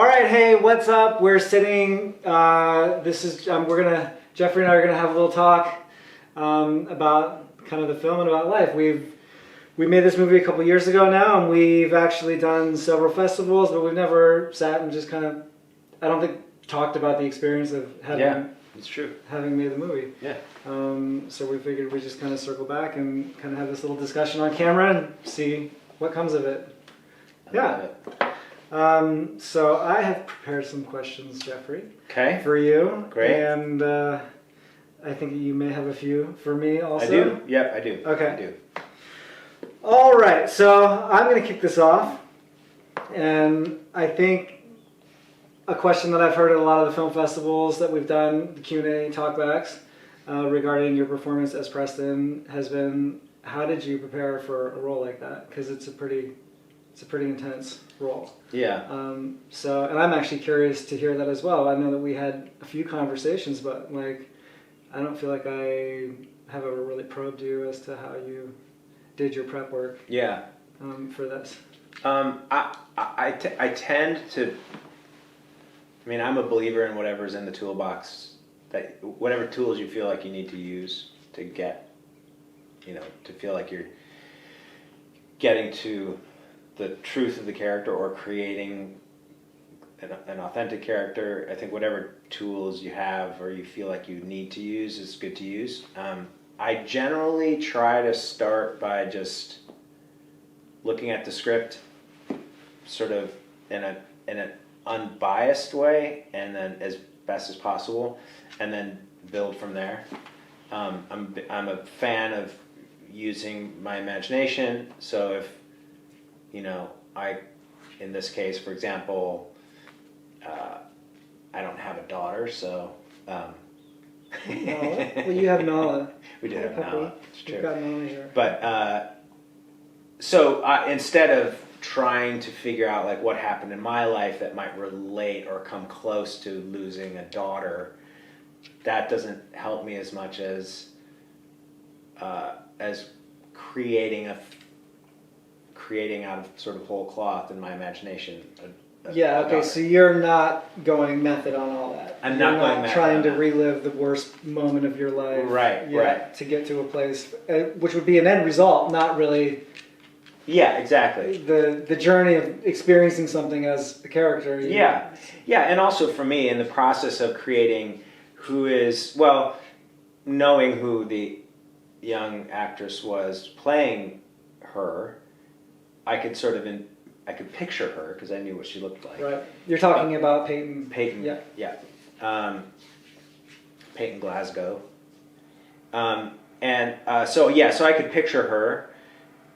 All right, hey, what's up? We're sitting. Jeffrey and I are gonna have a little talk about kind of the film and about life. We made this movie a couple years ago now, and we've actually done several festivals, but we've never sat and just kind of, I don't think, talked about the experience of having. Yeah, it's true. Having made the movie. Yeah. So we figured we'd just kind of circle back and kind of have this little discussion on camera and see what comes of it. Yeah. So I have prepared some questions, Jeffrey. Okay. For you. Great. And I think you may have a few for me also. I do. Yep, I do. Okay. I do. All right. So I'm going to kick this off. And I think a question that I've heard at a lot of the film festivals that we've done, the Q&A talkbacks, regarding your performance as Preston has been, how did you prepare for a role like that? Because it's a pretty intense role. Yeah. And I'm actually curious to hear that as well. I know that we had a few conversations, but like, I don't feel like I have ever really probed you as to how you did your prep work. Yeah. For this. I tend to. I mean, I'm a believer in whatever's in the toolbox. That whatever tools you feel like you need to use to get, to feel like you're getting to the truth of the character or creating an authentic character. I think whatever tools you have or you feel like you need to use is good to use. I generally try to start by just looking at the script sort of in an unbiased way, and then as best as possible, and then build from there. I'm a fan of using my imagination, so if in this case, for example, I don't have a daughter, so. Well, you have Nala. We did have Nala. It's true. We've got Nala here. But so instead of trying to figure out like what happened in my life that might relate or come close to losing a daughter, that doesn't help me as much as creating out of sort of whole cloth in my imagination. So you're not going method on all that. I'm not going method trying on to that. relive the worst moment of your life. Right. To get to a place, which would be an end result, not really. Yeah, exactly. The journey of experiencing something as a character. Yeah, and also for me, in the process of creating knowing who the young actress was playing her, I could sort of I could picture her because I knew what she looked like. Right. You're talking about Peyton. Peyton. Yeah. Peyton Glasgow. So I could picture her.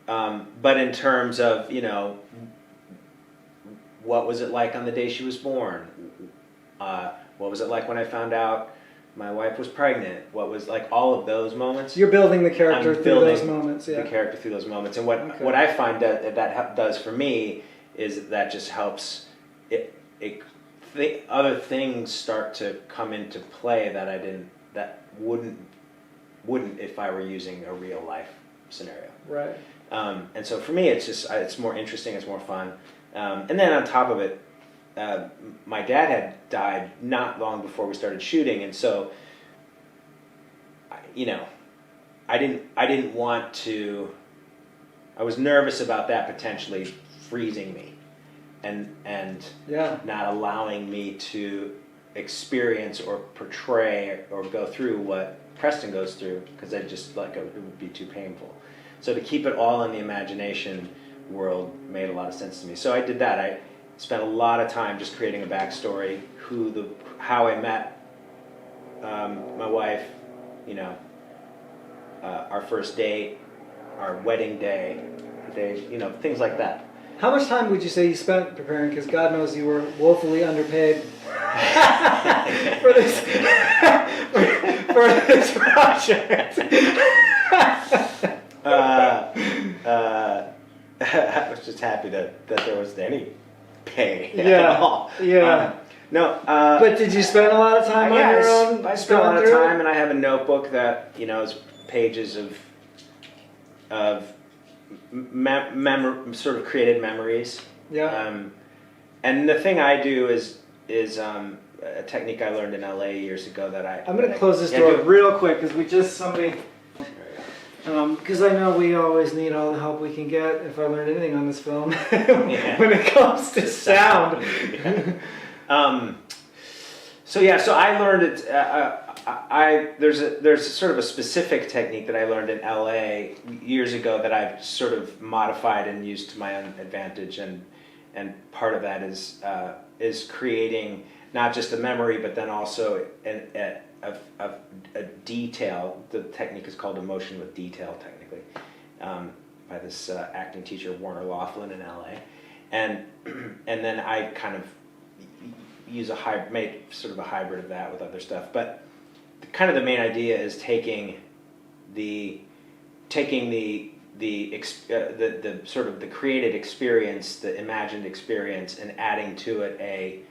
But in terms of, what was it like on the day she was born? What was it like when I found out my wife was pregnant? What was like all of those moments? You're building the character through those moments. Yeah. The character through those moments. And what I find that does for me is that just helps other things start to come into play that wouldn't if I were using a real life scenario. Right. And so for me, it's more interesting, it's more fun. And then on top of it, my dad had died not long before we started shooting, and so, I didn't want to. I was nervous about that potentially freezing me, and not allowing me to experience or portray or go through what Preston goes through, because I just it would be too painful. So to keep it all in the imagination world made a lot of sense to me. So I did that. I spent a lot of time just creating a backstory, how I met my wife, our first date, our wedding day, things like that. How much time would you say you spent preparing? Because God knows you were woefully underpaid for this project. I was just happy that there was any pay at all. Yeah. No. But did you spend a lot of time on your own? I spent a lot of time, and I have a notebook that is pages of sort of created memories. Yeah. And the thing I do is a technique I learned in LA years ago that I'm going to close this door real quick because because I know we always need all the help we can get. If I learned anything on this film, when it comes to sound. So I learned it. There's sort of a specific technique that I learned in LA years ago that I've sort of modified and used to my own advantage, and part of that is creating not just a memory, but then also a detail. The technique is called emotion with detail, technically, by this acting teacher Warner Laughlin in LA, and then I kind of use made sort of a hybrid of that with other stuff. But kind of the main idea is taking the sort of the created experience, the imagined experience, and adding to it a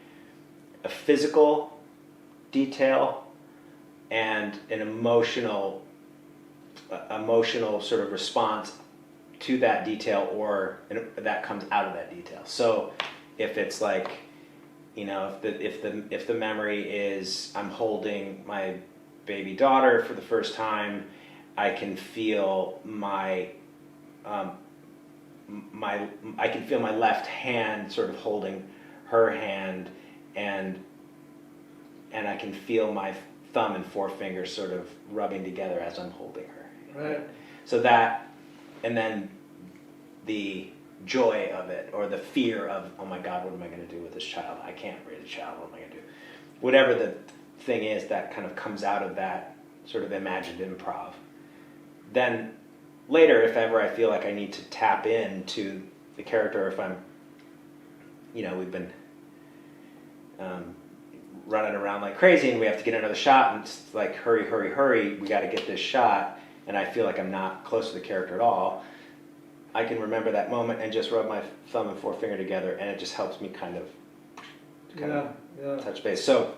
physical detail and an emotional sort of response to that detail, or that comes out of that detail. So if it's like, if the memory is I'm holding my baby daughter for the first time, I can feel my left hand sort of holding her hand, and I can feel my thumb and forefinger sort of rubbing together as I'm holding her. Right. So that, and then the joy of it, or the fear of, oh my God, what am I going to do with this child? I can't raise a child. What am I going to do? Whatever the thing is that kind of comes out of that sort of imagined improv. Then later, if ever I feel like I need to tap into the character, if I'm, we've been running around like crazy and we have to get another shot, and it's like, hurry, hurry, hurry, we got to get this shot, and I feel like I'm not close to the character at all, I can remember that moment and just rub my thumb and forefinger together, and it just helps me kind of touch base. So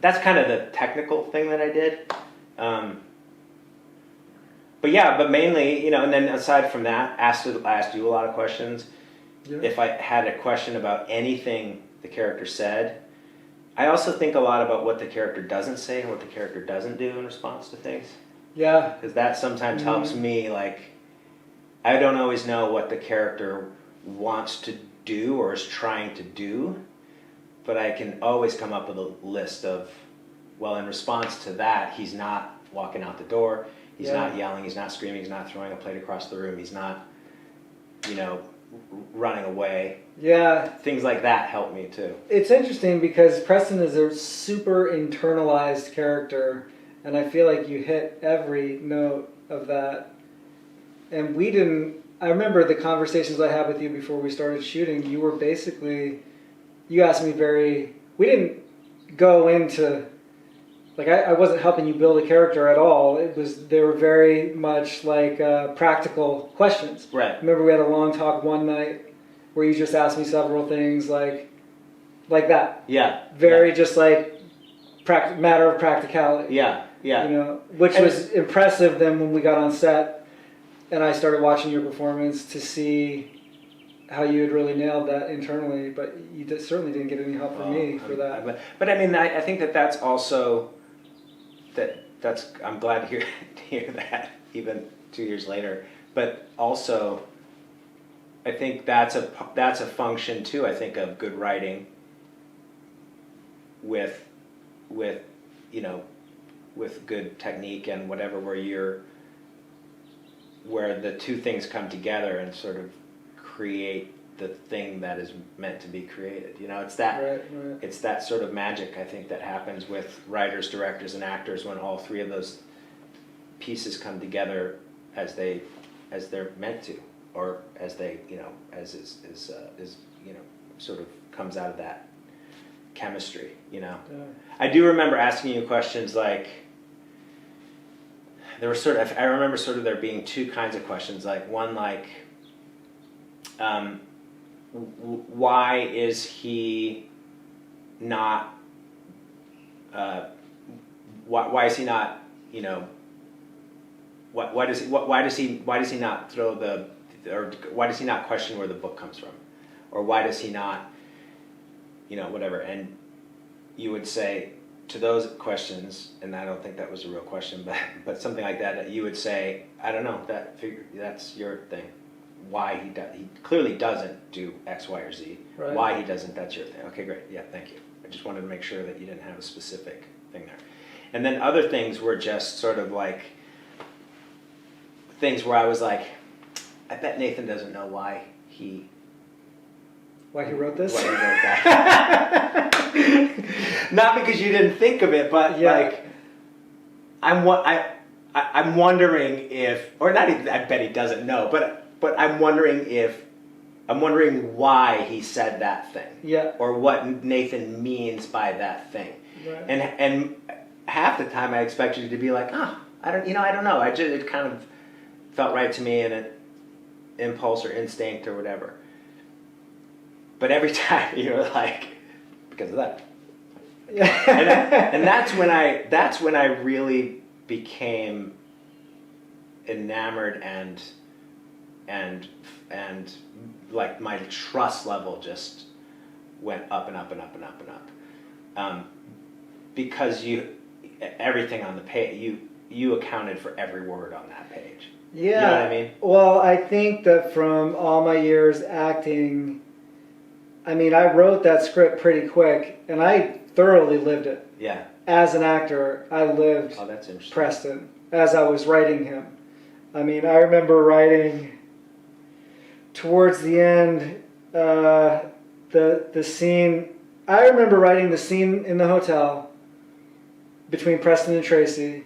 that's kind of the technical thing that I did. But mainly, and then aside from that, I asked you a lot of questions. Yeah. If I had a question about anything the character said, I also think a lot about what the character doesn't say and what the character doesn't do in response to things. Yeah. Because that sometimes helps me, like, I don't always know what the character wants to do or is trying to do, but I can always come up with a list of, well, in response to that, he's not walking out the door, he's not yelling, he's not screaming, he's not throwing a plate across the room, he's not, running away. Yeah. Things like that help me too. It's interesting because Preston is a super internalized character, and I feel like you hit every note of that. And I remember the conversations I had with you before we started shooting, you asked me we didn't go into, like, I wasn't helping you build a character at all. They were very much like practical questions. Right. I remember we had a long talk one night where you just asked me several things like that. Yeah. Very just like matter of practicality. Yeah. Yeah. Which was impressive then when we got on set and I started watching your performance to see how you had really nailed that internally, but you certainly didn't get any help from me for that. But I mean, I think that's also, I'm glad to hear that, even 2 years later. But also, I think that's a function too, I think, of good writing with good technique and whatever, where the two things come together and sort of create the thing that is meant to be created. It's that It's that sort of magic, I think, that happens with writers, directors, and actors when all three of those pieces come together as they're meant to, or as they as is sort of comes out of that chemistry. Yeah. I do remember asking you questions like, there were I remember sort of there being two kinds of questions. Like one, like, why is he not? Why is he not? Why does he not throw or why does he not question where the book comes from, or why does he not whatever, and you would say to those questions, and I don't think that was a real question, but something like that you would say, I don't know, that's your thing. Why he clearly doesn't do X, Y, or Z. Right. Why he doesn't, that's your thing. Okay, great. Yeah, thank you. I just wanted to make sure that you didn't have a specific thing there. And then other things were just sort of like things where I was like, I bet Nathan doesn't know why he wrote this? Why he wrote that. Not because you didn't think of it, but like I'm wondering if, or not even, I bet he doesn't know, but I'm wondering why he said that thing. Yeah. Or what Nathan means by that thing. Right. And half the time I expected you to be like, I don't know. It kind of felt right to me, and an impulse or instinct or whatever. But every time you're like, because of that. Yeah. and that's when I really became enamored and like my trust level just went up and up and up and up and up. Because everything on the page, you accounted for every word on that page. Yeah. You know what I mean? Well, I think that from all my years acting, I wrote that script pretty quick, and I thoroughly lived it. Yeah. As an actor, I lived That's interesting. Preston as I was writing him. I remember writing towards the end the scene. I remember writing the scene in the hotel between Preston and Tracy,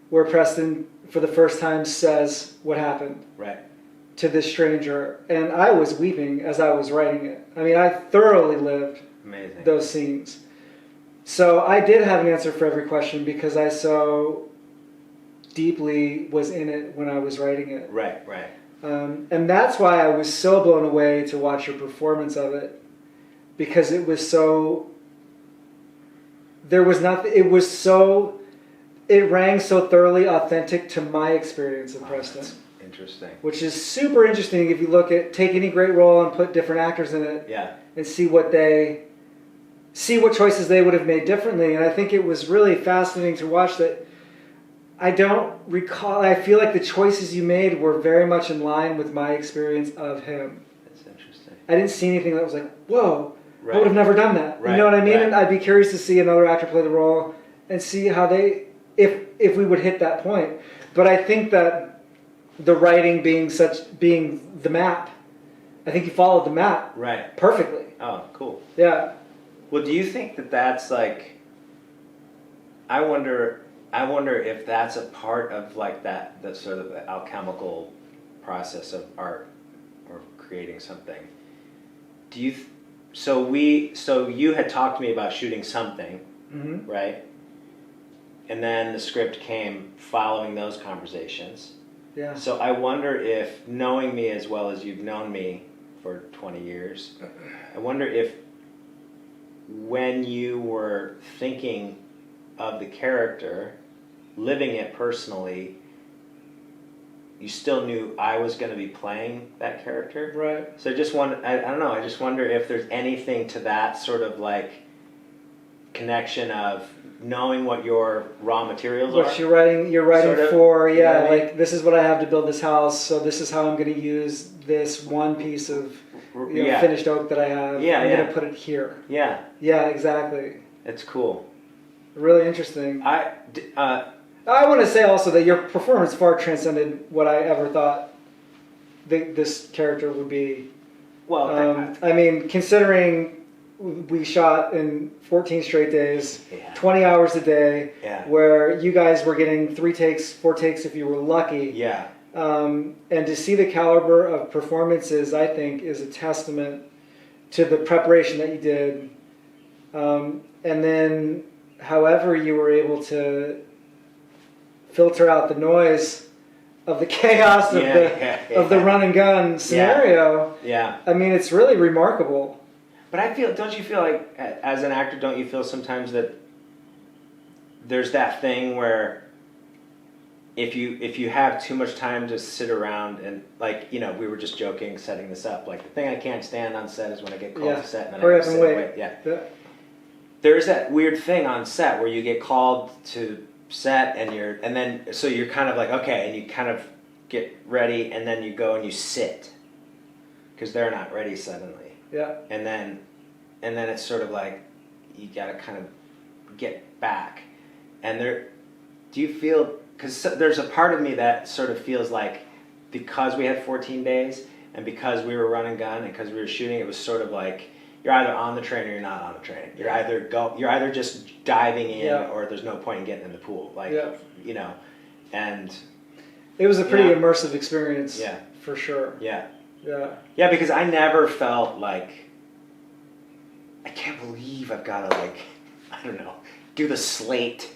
where Preston, for the first time, says what happened. Right. To this stranger, and I was weeping as I was writing it. I thoroughly lived Amazing. Those scenes. So I did have an answer for every question because I so deeply was in it when I was writing it. Right. And that's why I was so blown away to watch your performance of it, because it was so. There was nothing. It was so. It rang so thoroughly authentic to my experience in Preston. Interesting. Which is super interesting if you take any great role and put different actors in it. Yeah. And see what choices they would have made differently. And I think it was really fascinating to watch that. I don't recall, I feel like the choices you made were very much in line with my experience of him. That's interesting. I didn't see anything that was like, whoa, Right. I would have never done that. Right. You know what I mean? Right. And I'd be curious to see another actor play the role and see how if we would hit that point. But I think that the writing being the map, I think you followed the map Right. perfectly. Oh, cool. Yeah. Well, do you think that that's like? I wonder if that's a part of like that sort of the alchemical process of art or creating something. Do you? So you had talked to me about shooting something, Mm-hmm. right? And then the script came following those conversations. Yeah. So I wonder if, knowing me as well as you've known me for 20 years, I wonder if when you were thinking of the character, living it personally, you still knew I was going to be playing that character. Right. So I don't know, I just wonder if there's anything to that sort of like connection of knowing what your raw materials are. What you're writing Sort of, for, you know what I mean? like this is what I have to build this house, so this is how I'm going to use this one piece of finished oak that I have. Yeah, I'm yeah. going to put it here. Yeah, Yeah, exactly. it's cool. Really interesting. I want to say also that your performance far transcended what I ever thought this character would be. well, Considering we shot in 14 straight days, Yeah. 20 hours a day, Yeah. where you guys were getting 3 takes, 4 takes if you were lucky. yeah, And to see the caliber of performances, I think, is a testament to the preparation that you did. And then, however you were able to filter out the noise of the chaos of the run and gun scenario. yeah. It's really remarkable. But don't you feel like, as an actor, don't you feel sometimes that there's that thing where if you have too much time to sit around and like, you know, we were just joking setting this up, like the thing I can't stand on set is when I get called to set and then hurry I up have and to sit wait. and wait. Yeah. There's that weird thing on set where you get called to set and you're kind of like, okay, and you kind of get ready and then you go and you sit because they're not ready suddenly. Yeah. And then it's sort of like you gotta kind of get back. And do you feel, because there's a part of me that sort of feels like because we had 14 days and because we were running gun and because we were shooting, it was sort of like you're either on the train or you're not on the train. You're either just diving in or there's no point in getting in the pool. Like, you know, and it was a pretty immersive experience. Yeah. For sure. Yeah. Yeah. Yeah, because I never felt like, I can't believe I've got to, like, I don't know, do the slate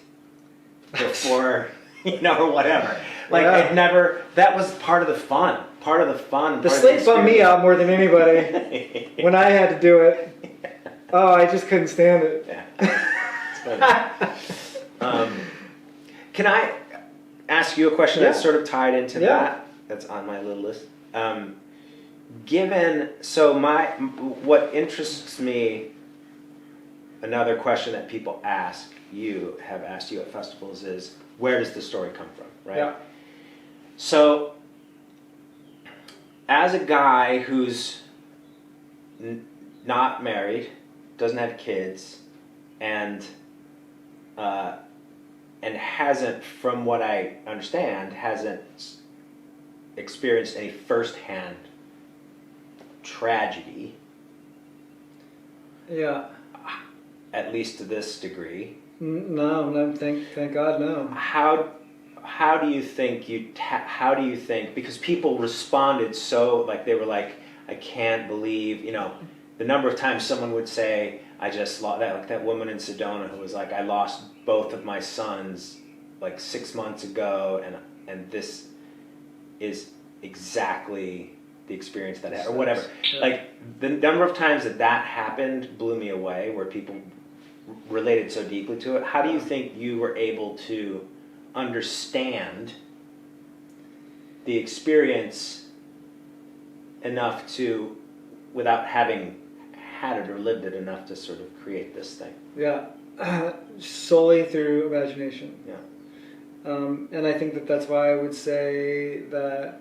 before, you know, or whatever. Like, I'd never, that was part of the fun. Part of the fun. The slate bummed me out more than anybody when I had to do it. Oh, I just couldn't stand it. Yeah. Can I ask you a question that's sort of tied into that? That's on my little list. What interests me, another question that people have asked you at festivals is, where does the story come from, right? Yeah. So, as a guy who's not married, doesn't have kids, and hasn't, from what I understand, hasn't experienced any firsthand tragedy. Yeah. At least to this degree. No, thank God, no. How do you think, because people responded so, like, they were like, I can't believe, you know, the number of times someone would say, I just lost, that woman in Sedona who was like, I lost both of my sons like 6 months ago, and this is exactly the experience that I had, or whatever. Yeah. Like, the number of times that happened blew me away, where people related so deeply to it. How do you think you were able to understand the experience enough to, without having had it or lived it enough to sort of create this thing? Yeah. Solely through imagination. Yeah. And I think that's why I would say that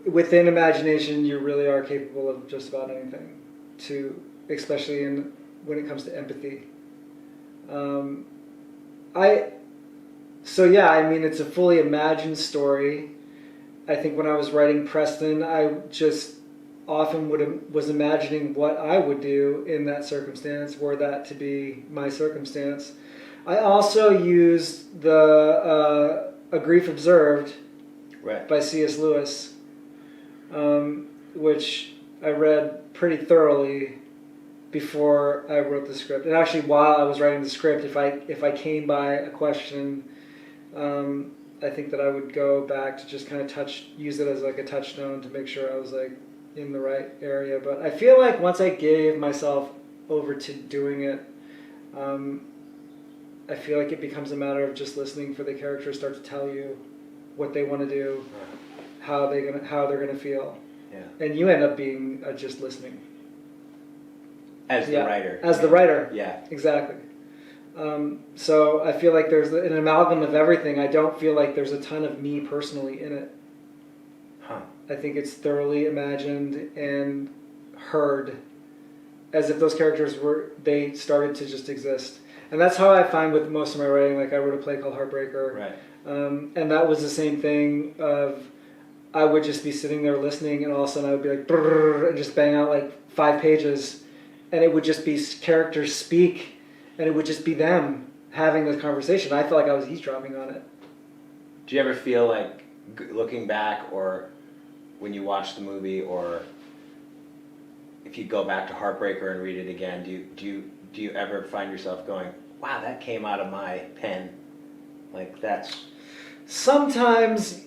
within imagination, you really are capable of just about anything, especially when it comes to empathy. It's a fully imagined story. I think when I was writing Preston, I just often was imagining what I would do in that circumstance, were that to be my circumstance. I also used A Grief Observed by C.S. Lewis, which I read pretty thoroughly before I wrote the script. And actually, while I was writing the script, if I came by a question, I think that I would go back to just kind of use it as like a touchstone to make sure I was like in the right area. But I feel like once I gave myself over to doing it, I feel like it becomes a matter of just listening for the characters start to tell you what they want to do, how they're gonna feel, and you end up being just listening as the writer. As the writer, yeah, exactly. So I feel like there's an amalgam of everything. I don't feel like there's a ton of me personally in it. I think it's thoroughly imagined and heard, as if those characters they started to just exist. And that's how I find with most of my writing. Like, I wrote a play called Heartbreaker. Right. And that was the same thing of, I would just be sitting there listening, and all of a sudden I would be like, brrr, and just bang out like 5 pages. And it would just be characters speak, and it would just be them having this conversation. I felt like I was eavesdropping on it. Do you ever feel like, looking back, or when you watch the movie, or if you go back to Heartbreaker and read it again, do you ever find yourself going, wow, that came out of my pen? Like, that's... Sometimes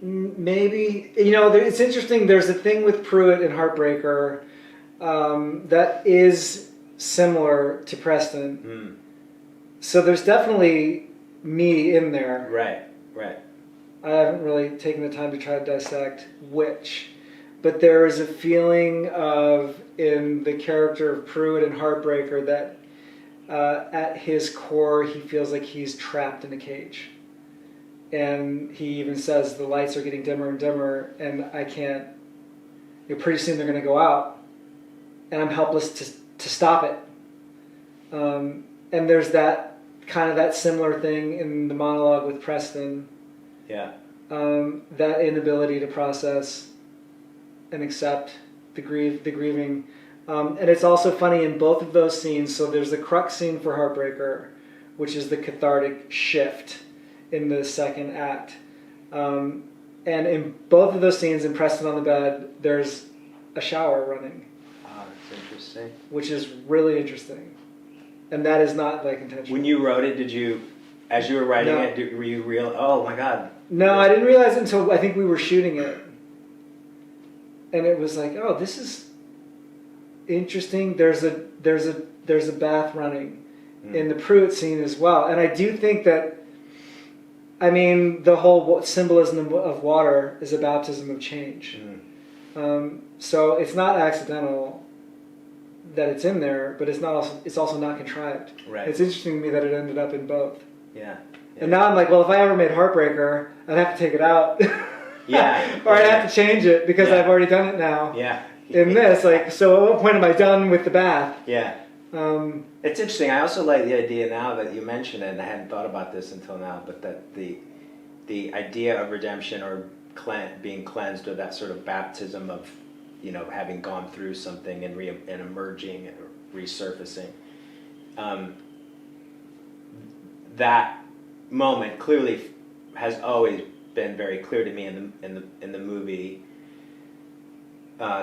maybe. You know, it's interesting. There's a thing with Pruitt and Heartbreaker that is similar to Preston. So there's definitely me in there. Right. I haven't really taken the time to try to dissect which, but there is a feeling of, in the character of Pruitt and Heartbreaker, that at his core he feels like he's trapped in a cage. And he even says the lights are getting dimmer and dimmer, and I can't, pretty soon they're going to go out, and I'm helpless to stop it. And there's that kind of that similar thing in the monologue with Preston. Yeah. That inability to process and accept the grieving. And it's also funny in both of those scenes. So there's the crux scene for Heartbreaker, which is the cathartic shift in the second act. And in both of those scenes, in Preston on the bed, there's a shower running. Oh, that's interesting. Which is really interesting. And that is not like intentional. When you wrote it, did you, as you were writing it, were you real? Oh my God. No, I didn't realize it until I think we were shooting it. And it was like, oh, this is interesting. There's a bath running in the Pruitt scene as well. And I do think that, the whole symbolism of water is a baptism of change. So it's not accidental that it's in there, but it's also not contrived. Right. It's interesting to me that it ended up in both. Yeah. And now I'm like, well, if I ever made Heartbreaker, I'd have to take it out. Yeah. Or I'd have to change it because I've already done it now. Yeah. In this, so at what point am I done with the bath? Yeah. It's interesting. I also like the idea now that you mention it, and I hadn't thought about this until now, but that the idea of redemption or being cleansed, or that sort of baptism of, having gone through something and emerging and resurfacing. That moment clearly has always been very clear to me in the movie.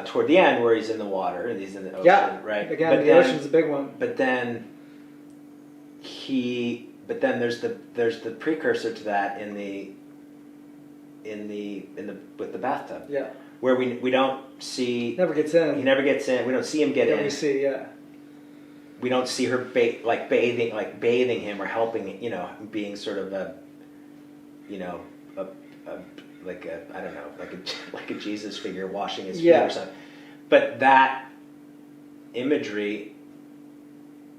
Toward the end, where he's in the water and he's in the ocean, right? Again, the ocean's a big one. But then there's the precursor to that with the bathtub. Yeah. Where we don't see. Never gets in. He never gets in. We don't see him get in. We see, We don't see her bathing him or helping, being sort of like a Jesus figure washing his feet or something. But that imagery,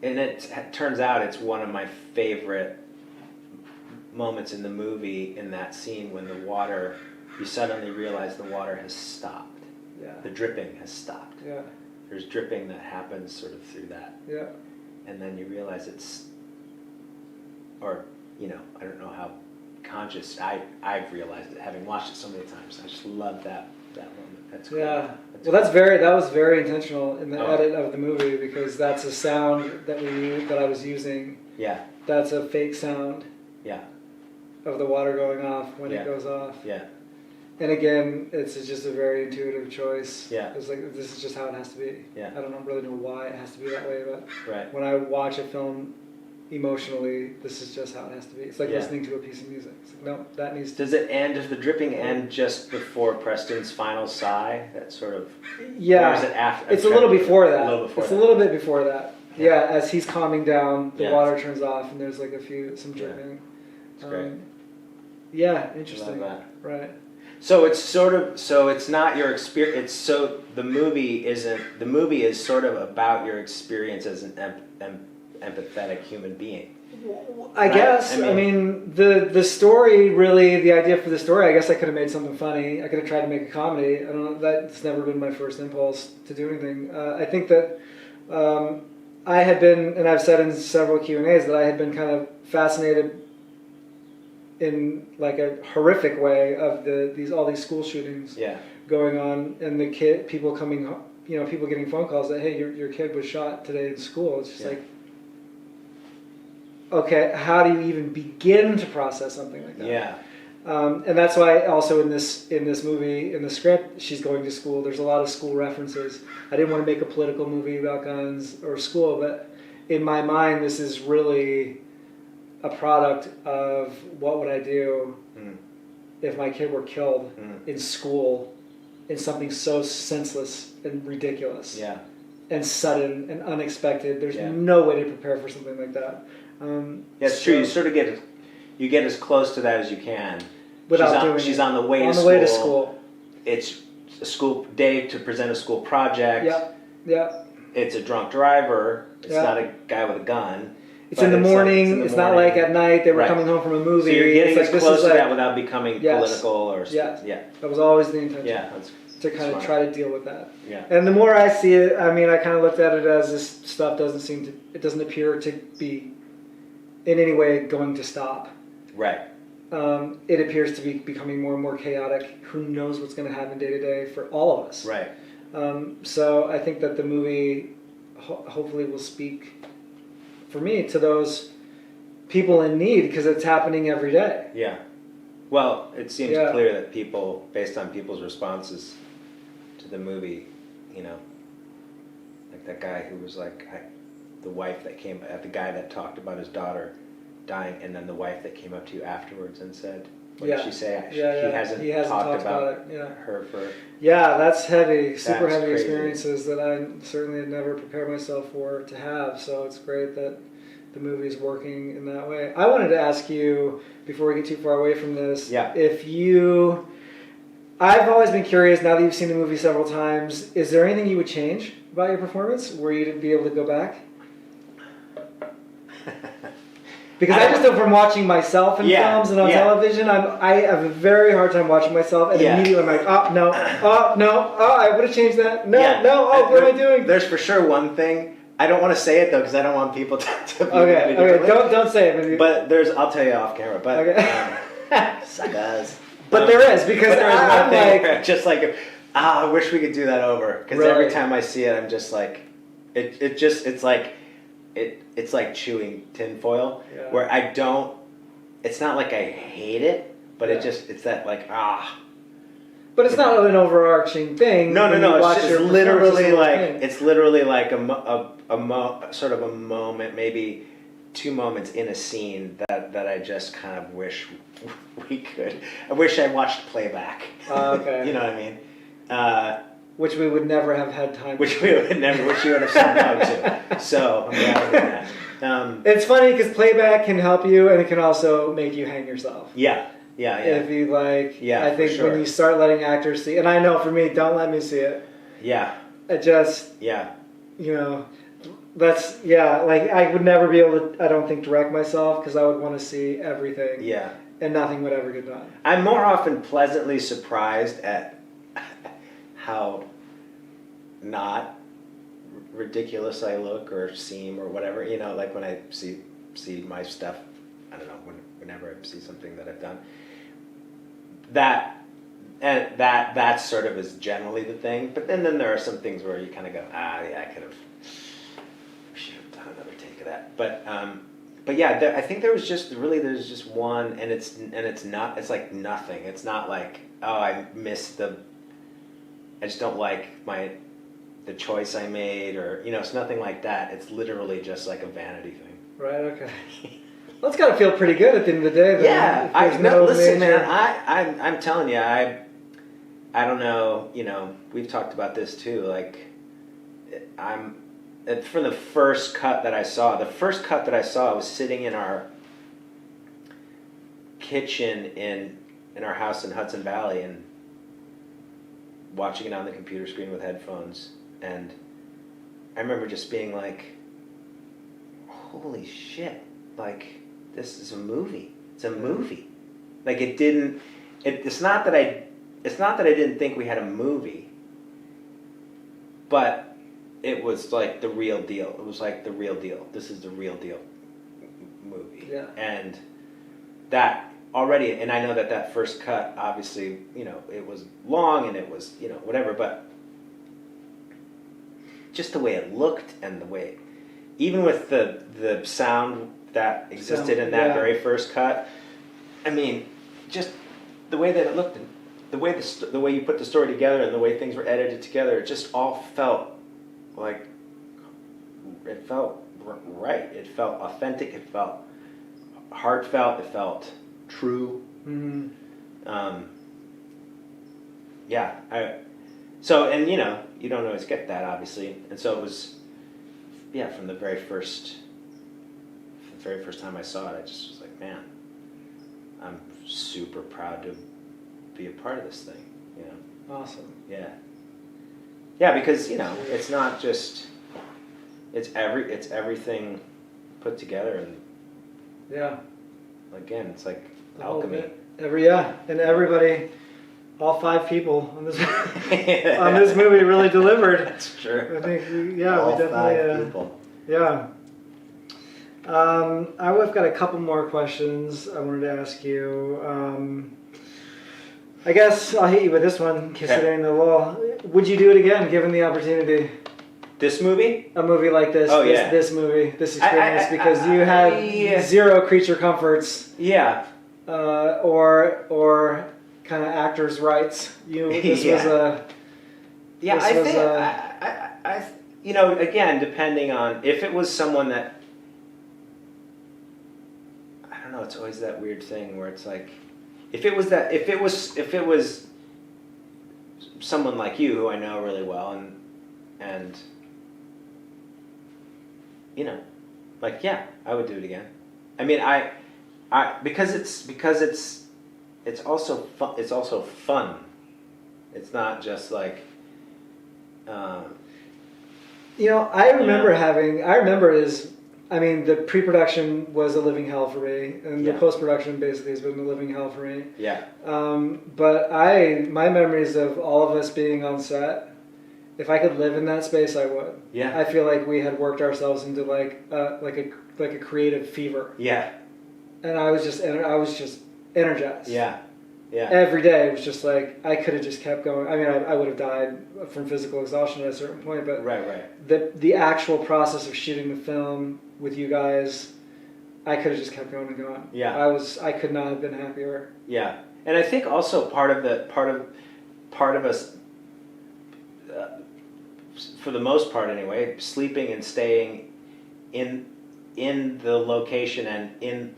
and it turns out it's one of my favorite moments in the movie, in that scene when you suddenly realize the water has stopped. Yeah. The dripping has stopped. Yeah. There's dripping that happens sort of through that. Yeah. And then you realize I don't know how conscious I've realized it, having watched it so many times. I just love that moment. That's cool. Yeah. That was very intentional in the edit of the movie, because that's a sound that I was using. Yeah. That's a fake sound. Yeah. Of the water going off when it goes off. Yeah. And again, it's just a very intuitive choice. Yeah. It's like, this is just how it has to be. Yeah. I don't really know why it has to be that way, but right. When I watch a film emotionally, this is just how it has to be. It's like listening to a piece of music. It's like, no, that needs to... Does the dripping end just before Preston's final sigh? That sort of... Yeah. Or is it after? It's a little before that. It's a little bit before that. Yeah, as he's calming down, the Yeah. water turns off, and there's like some dripping. It's great. Yeah, interesting. Love that. Right. So it's not your experience. So the movie is sort of about your experience as an empathetic human being. I guess. I mean, the story really, the idea for the story, I guess I could have made something funny. I could have tried to make a comedy. I don't know. That's never been my first impulse to do anything. I think that I had been, and I've said in several Q&As, that I had been kind of fascinated in like a horrific way of all these school shootings going on, and people coming, people getting phone calls that, hey, your kid was shot today in school. It's just like, okay, how do you even begin to process something like that? Yeah. And that's why also in this movie, in the script, she's going to school. There's a lot of school references. I didn't want to make a political movie about guns or school, but in my mind, this is really a product of what would I do if my kid were killed in school in something so senseless and ridiculous and sudden and unexpected. There's no way to prepare for something like that. It's true. You sort of get you get as close to that as you can. Without She's on the way to on school. the way to school. It's a school day to present a school project. Yeah. It's a drunk driver. It's Yeah. not a guy with a gun. It's in the morning. It's not like at night they were Right. coming home from a movie. So you're getting it's as like, close to like, that without becoming political or yeah. Yeah. That was always the intention. Yeah. That's to kind smart. of try to deal with that. Yeah. And the more I see it, I mean, I kind of looked at it as this stuff it doesn't appear to be in any way going to stop. Right. It appears to be becoming more and more chaotic. Who knows what's going to happen day to day for all of us. Right. So I think that the movie hopefully will speak, for me, to those people in need, because it's happening every day. Yeah. Well, it seems Yeah. clear that people, based on people's responses to the movie, you know, like that guy who was like, the wife that came, the guy that talked about his daughter dying, and then the wife that came up to you afterwards and said, what did she say? He hasn't talked about her for... Yeah, that's heavy, super heavy crazy. Experiences that I certainly had never prepared myself for to have, so it's great that the movie is working in that way. I wanted to ask you, before we get too far away from this, I've always been curious, now that you've seen the movie several times, is there anything you would change about your performance? Were you to be able to go back? Because I just know from watching myself in films and on television, I have a very hard time watching myself, and immediately I'm like, no, I would have changed that. What am I doing? There's for sure one thing. I don't want to say it though, because I don't want people to be Okay, don't say it. Maybe. But I'll tell you off camera. But suckers. But there is, because I'm like, just like, I wish we could do that over. Because every time I see it, I'm just like, it's like chewing tinfoil, where I don't. It's not like I hate it, but it's that like But it's not an overarching thing. No. It's literally like sort of a moment, maybe 2 moments in a scene that I just kind of wish we could. I wish I watched playback. Okay. You know what I mean? Which we would never have had time. Which you would have said no to. So I'm glad I did that. It's funny because playback can help you, and it can also make you hang yourself. Yeah. If you like, I think when you start letting actors see, and I know for me, don't let me see it. Yeah. It just, you know, that's, like I would never be able to, I don't think, direct myself because I would want to see everything. Yeah. And nothing would ever get done. I'm more often pleasantly surprised at how not ridiculous I look or seem or whatever, you know, like when I see my stuff, I don't know, whenever I see something that I've done. That sort of is generally the thing, but then there are some things where you kind of go, I should have done another take of that. But yeah, I think there's just one, and it's like nothing. It's not like, I missed I just don't like the choice I made, or, you know, it's nothing like that. It's literally just like a vanity thing. Right, okay. Well, it's got to feel pretty good at the end of the day. Listen, man, I'm telling you, I don't know, you know, we've talked about this too, like, from the first cut that I saw, I was sitting in our kitchen in our house in Hudson Valley and watching it on the computer screen with headphones, and I remember just being like, holy shit, like, this is a movie. It's a movie. Like, it's not that I didn't think we had a movie, but it was like the real deal. It was like the real deal. This is the real deal movie. Yeah. And that already, and I know that first cut, obviously, you know, it was long and it was, you know, whatever, but just the way it looked and the way, even with the sound that existed in that very first cut, I mean, just the way that it looked and the way you put the story together and the way things were edited together, it just all felt like, it felt right. It felt authentic. It felt heartfelt. It felt true. Mm-hmm. So, and you know, you don't always get that, obviously, and so it was, from the very first time I saw it, I just was like, man, I'm super proud to be a part of this thing. You know. Awesome. Yeah. Yeah, because it's not just it's everything put together, and Yeah. again, it's like The whole alchemy. bit. And everybody, all 5 people on this on this movie really delivered. That's true. I think we All definitely 5 people. yeah. I've got a couple more questions I wanted to ask you. I guess I'll hit you with this one, considering the law. Would you do it again, given the opportunity? This movie? A movie like this, Oh, this, yeah. this movie, this experience, because you had 0 creature comforts, Yeah. or kind of actors' rights. This was a. Yeah, This I was, think again, depending on if it was someone that I don't know, it's always that weird thing where it's like if it was someone like you who I know really well and like I would do it again. I mean, I because it's also fun. It's not just like I remember the pre-production was a living hell for me, and the post-production basically has been a living hell for me. Yeah. But my memories of all of us being on set, if I could live in that space, I would. Yeah. I feel like we had worked ourselves into like a creative fever. Yeah. And I was just energized. Yeah. Yeah. Every day it was just like I could have just kept going. I mean, I would have died from physical exhaustion at a certain point, but right. the actual process of shooting the film with you guys, I could have just kept going and going. Yeah. I could not have been happier. Yeah, and I think also part of us, for the most part anyway, sleeping and staying in the location and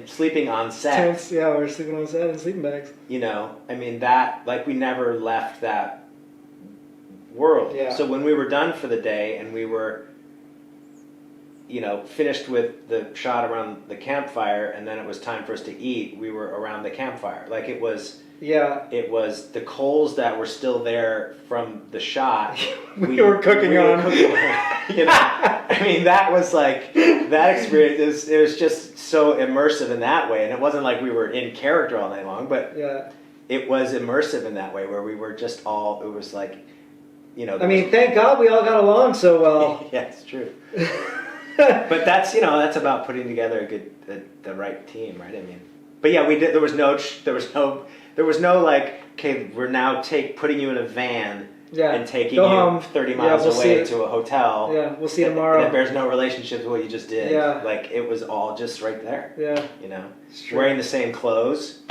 sleeping on set. Tents, yeah, we were sleeping on set in sleeping bags. I mean that we never left that world. Yeah. So when we were done for the day and we were finished with the shot around the campfire, and then it was time for us to eat, we were around the campfire. Like it was the coals that were still there from the shot. we were cooking on. I mean, that was like, that experience, it was just so immersive in that way. And it wasn't like we were in character all night long, but it was immersive in that way where we were just all, it was like, thank God we all got along so well. Yeah, it's true. But that's about putting together the right team, right? I mean, but yeah, we did. There was no like, okay, we're now putting you in a van and taking you home. 30 miles away to a hotel. Yeah, we'll see you tomorrow. And it bears no relationship to what you just did. Yeah, like it was all just right there. Yeah, it's true. Wearing the same clothes,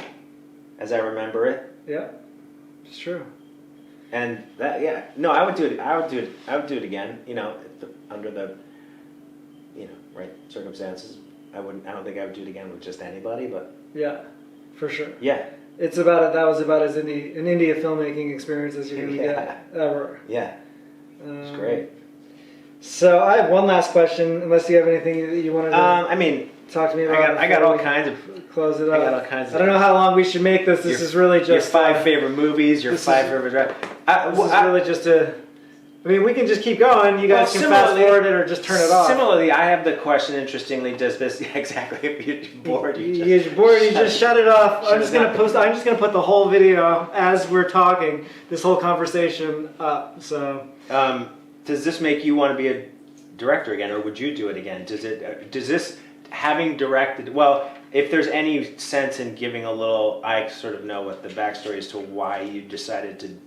as I remember it. Yeah, it's true. And that, no, I would do it. I would do it again. Under the right circumstances. I don't think I would do it again with just anybody, but yeah, for sure. Yeah, that was about as an India filmmaking experience as you're gonna get ever. Yeah, it's great. So I have one last question, unless you have anything that you wanted to talk to me about. I got all kinds of close it up. I got all kinds of. I don't know how long we should make this. This is really just your 5 favorite movies. Your 5 favorite. This is really just a. We can just keep going. You guys can fast forward it or just turn it off. Similarly, I have the question. Interestingly, does this exactly? If you're bored, you just shut it off. I'm just gonna put the whole video as we're talking, this whole conversation up. So, does this make you want to be a director again, or would you do it again? Does this having directed? Well, if there's any sense in giving a little, I sort of know what the backstory as to why you decided to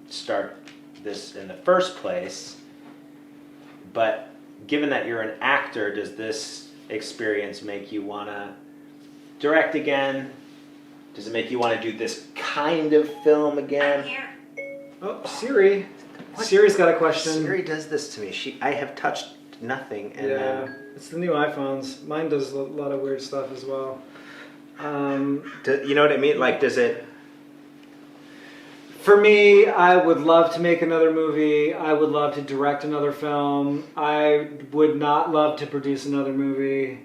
start this in the first place, but given that you're an actor, does this experience make you want to direct again? Does it make you want to do this kind of film again? Oh, Siri. Siri's got a question. Siri does this to me. I have touched nothing. And it's the new iPhones. Mine does a lot of weird stuff as well. You know what I mean? Like, does it... For me, I would love to make another movie. I would love to direct another film. I would not love to produce another movie.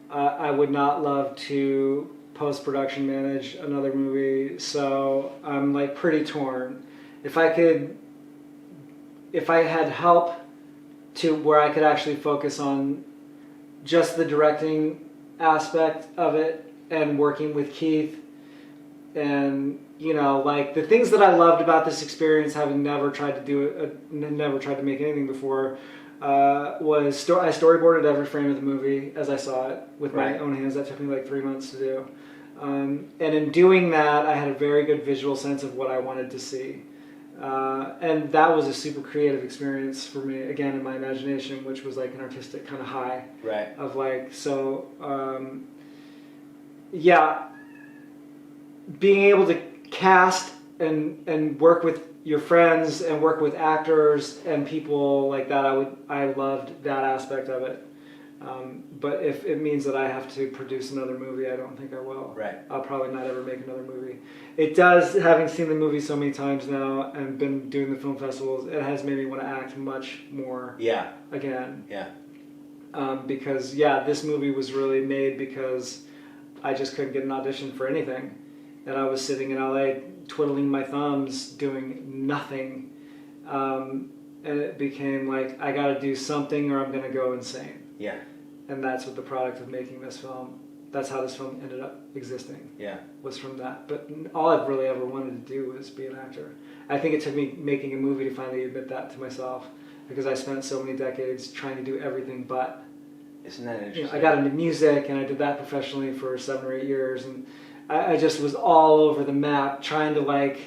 I would not love to post-production manage another movie, so I'm like pretty torn. If I had help to where I could actually focus on just the directing aspect of it and working with Keith, and like the things that I loved about this experience, having never tried to do it, never tried to make anything before, was I storyboarded every frame of the movie as I saw it with my own hands. That took me like 3 months to do. And in doing that, I had a very good visual sense of what I wanted to see. And that was a super creative experience for me, again, in my imagination, which was like an artistic kind of high. Right. Of like, so, yeah, being able to cast and work with your friends and work with actors and people like that, I loved that aspect of it. But if it means that I have to produce another movie, I don't think I will. Right. I'll probably not ever make another movie. It does, having seen the movie so many times now and been doing the film festivals, it has made me want to act much more. Yeah. Again. Yeah. Because this movie was really made because I just couldn't get an audition for anything, and I was sitting in LA twiddling my thumbs doing nothing, and it became like I got to do something or I'm gonna go insane. Yeah. And that's what the product of making this film. That's how this film ended up existing. Yeah. Was from that. But all I've really ever wanted to do was be an actor. I think it took me making a movie to finally admit that to myself, because I spent so many decades trying to do everything but. Isn't that interesting? I got into music and I did that professionally for 7 or 8 years, and I just was all over the map trying to like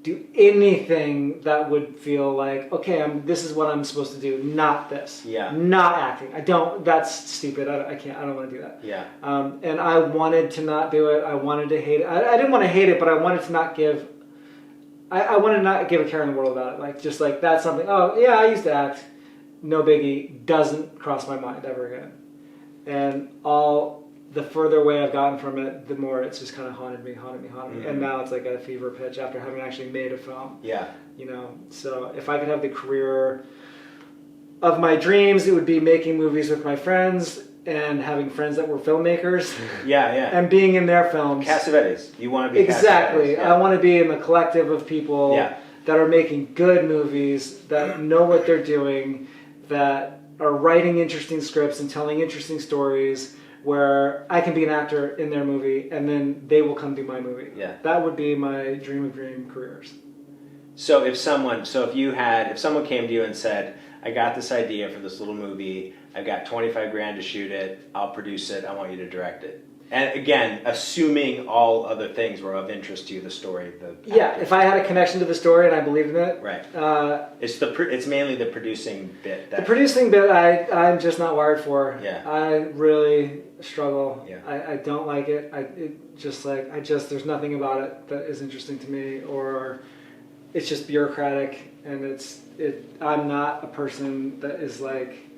do anything that would feel like, okay, this is what I'm supposed to do, not this. Yeah. Not acting. That's stupid. I can't. I don't want to do that. Yeah. And I wanted to not do it. I wanted to hate it. I didn't want to hate it, but I wanted to not give. I wanted to not give a care in the world about it. Like, just like, that's something. Oh yeah, I used to act. No biggie. Doesn't cross my mind ever again. And the further away I've gotten from it, the more it's just kind of haunted me. Mm-hmm. And now it's like a fever pitch after having actually made a film. Yeah. So if I could have the career of my dreams, it would be making movies with my friends and having friends that were filmmakers. Yeah, yeah. And being in their films. Cassavetes. You want to be Exactly. Yeah. I want to be in a collective of people that are making good movies, that know what they're doing, that are writing interesting scripts and telling interesting stories, where I can be an actor in their movie and then they will come do my movie. Yeah. That would be my dream of dream careers. So if someone came to you and said, I got this idea for this little movie, I've got $25,000 to shoot it, I'll produce it, I want you to direct it. And again, assuming all other things were of interest to you, the story, if I had a connection to the story and I believed in it. Right. It's mainly the producing bit. The producing bit, I'm just not wired for. Yeah. I really struggle. Yeah. I don't like it. There's nothing about it that is interesting to me, or it's just bureaucratic, and I'm not a person that is like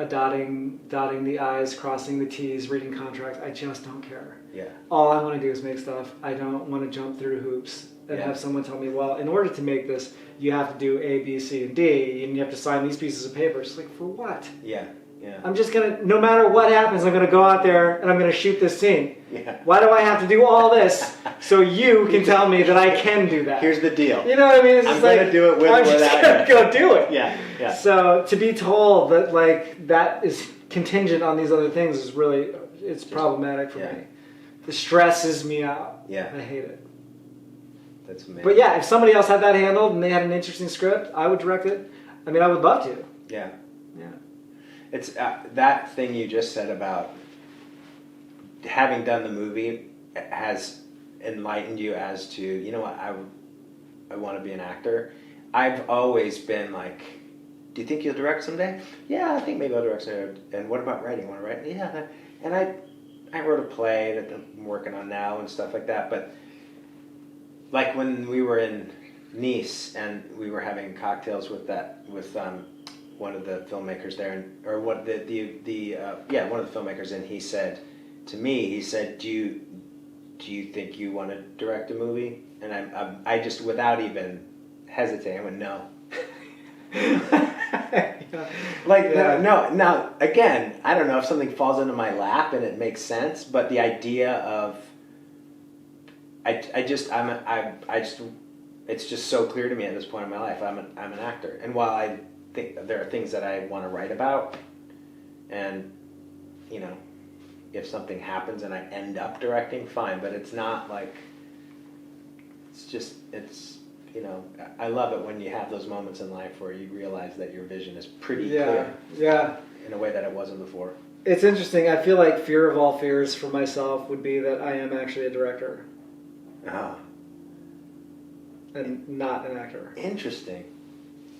dotting the I's, crossing the T's, reading contracts. I just don't care. Yeah. All I want to do is make stuff. I don't want to jump through hoops and have someone tell me, well, in order to make this, you have to do A, B, C, and D, and you have to sign these pieces of paper. It's like, for what? Yeah. Yeah. I'm just going to, no matter what happens, I'm going to go out there and I'm going to shoot this scene. Yeah. Why do I have to do all this so you can tell me that I can do that? Here's the deal. You know what I mean? I'm going to do it with or without you. I'm just going to go do it. Yeah. Yeah. So to be told that like that is contingent on these other things is really, it's problematic for me. It stresses me out. Yeah. I hate it. That's amazing. But yeah, if somebody else had that handled and they had an interesting script, I would direct it. I mean, I would love to. Yeah. Yeah. It's that thing you just said about having done the movie has enlightened you as to, you know what, I want to be an actor. I've always been like, do you think you'll direct someday? Yeah, I think maybe I'll direct someday. And what about writing? Want to write? Yeah. And I wrote a play that I'm working on now and stuff like that. But like when we were in Nice and we were having cocktails with one of the filmmakers there, one of the filmmakers, and he said to me, do you think you want to direct a movie? And I just, without even hesitating, I went, no. Like, Yeah. no, again, I don't know if something falls into my lap and it makes sense, but the idea of, it's just so clear to me at this point in my life. I'm an actor. And while I think there are things that I want to write about, and, you know, if something happens and I end up directing, fine, but it's not like, you know, I love it when you have those moments in life where you realize that your vision is pretty clear. Yeah. In a way that it wasn't before. It's interesting. I feel like fear of all fears for myself would be that I am actually a director. And not an actor. Interesting.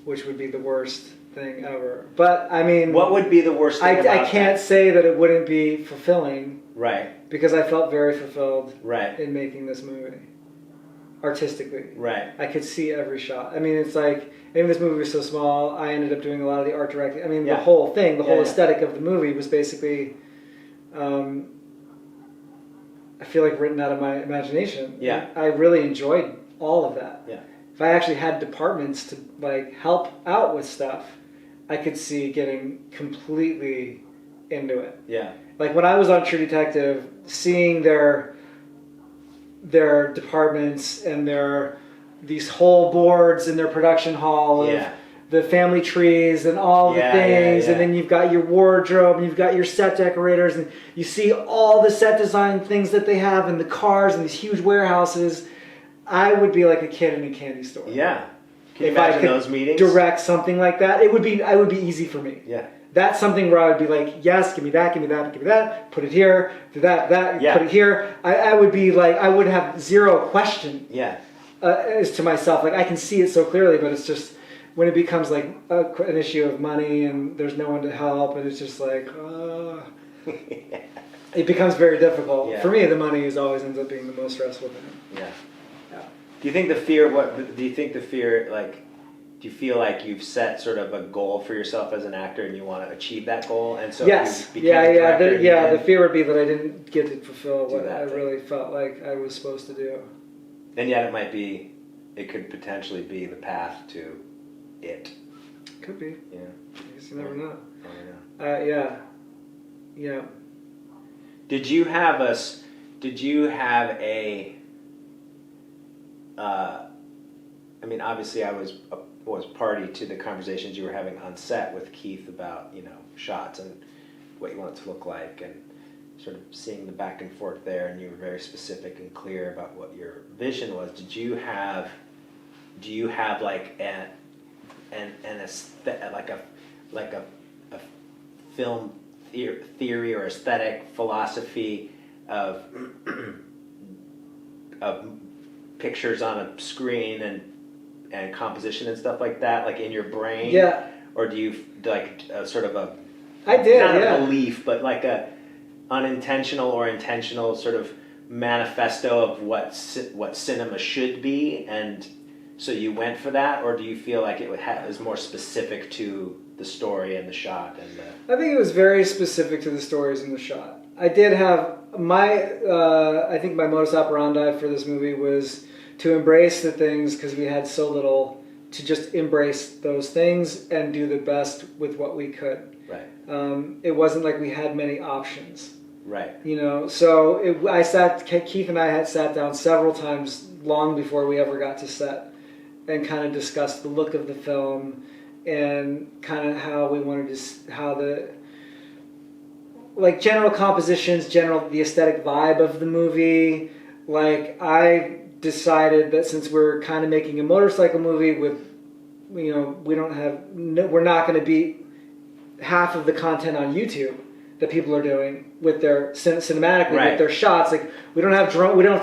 Which would be the worst thing ever. But, I mean... What would be the worst thing about I can't say that it wouldn't be fulfilling. Right. Because I felt very fulfilled right. in making this movie. Artistically. Right. I could see every shot. I mean, it's like... Maybe this movie was so small, I ended up doing a lot of the art directing. I mean, the whole thing, the whole aesthetic of the movie was basically... I feel like written out of my imagination. Yeah. I really enjoyed all of that. Yeah. If I actually had departments to like help out with stuff, I could see getting completely into it. Yeah. Like when I was on True Detective, seeing their departments and these whole boards in their production hall of the family trees and all the things, and then you've got your wardrobe and you've got your set decorators, and you see all the set design things that they have and the cars and these huge warehouses. I would be like a kid in a candy store. Yeah. Can you if I imagine could those meetings? direct something like that, it would be easy for me. Yeah. That's something where I would be like, yes, give me that, give me that, give me that, put it here, do that, put it here. I would be like, I would have zero question as to myself. Like I can see it so clearly, but it's just when it becomes like an issue of money and there's no one to help, and it's just like, it becomes very difficult. Yeah. For me, the money always ends up being the most stressful thing. Yeah. Do you think the fear, like, do you feel like you've set sort of a goal for yourself as an actor and you want to achieve that goal? And so yes. you became a director The fear would be that I didn't get to fulfill what I thing. really felt like I was supposed to do. And yet it could potentially be the path to it. Could be. Yeah. I guess you never know. Oh, yeah. Yeah. Did you have a I mean, obviously I was party to the conversations you were having on set with Keith about, you know, shots and what you want it to look like, and sort of seeing the back and forth there, and you were very specific and clear about what your vision was. Do you have like a film theory or aesthetic philosophy of pictures on a screen and composition and stuff like that, like in your brain? Yeah. Or do you like sort of a... I did, not a belief, but like a unintentional or intentional sort of manifesto of what cinema should be, and so you went for that? Or do you feel like it was more specific to the story and the shot and the... I think it was very specific to the stories and the shot. I did have I think my modus operandi for this movie was to embrace the things, because we had so little, to just embrace those things and do the best with what we could. Right. It wasn't like we had many options. Right. You know, so Keith and I had sat down several times long before we ever got to set and kind of discussed the look of the film and kind of how we wanted to, like general compositions, the aesthetic vibe of the movie. Like I decided that since we're kind of making a motorcycle movie with, you know, we're not going to be half of the content on YouTube that people are doing with their cinematically with their shots. Like we don't have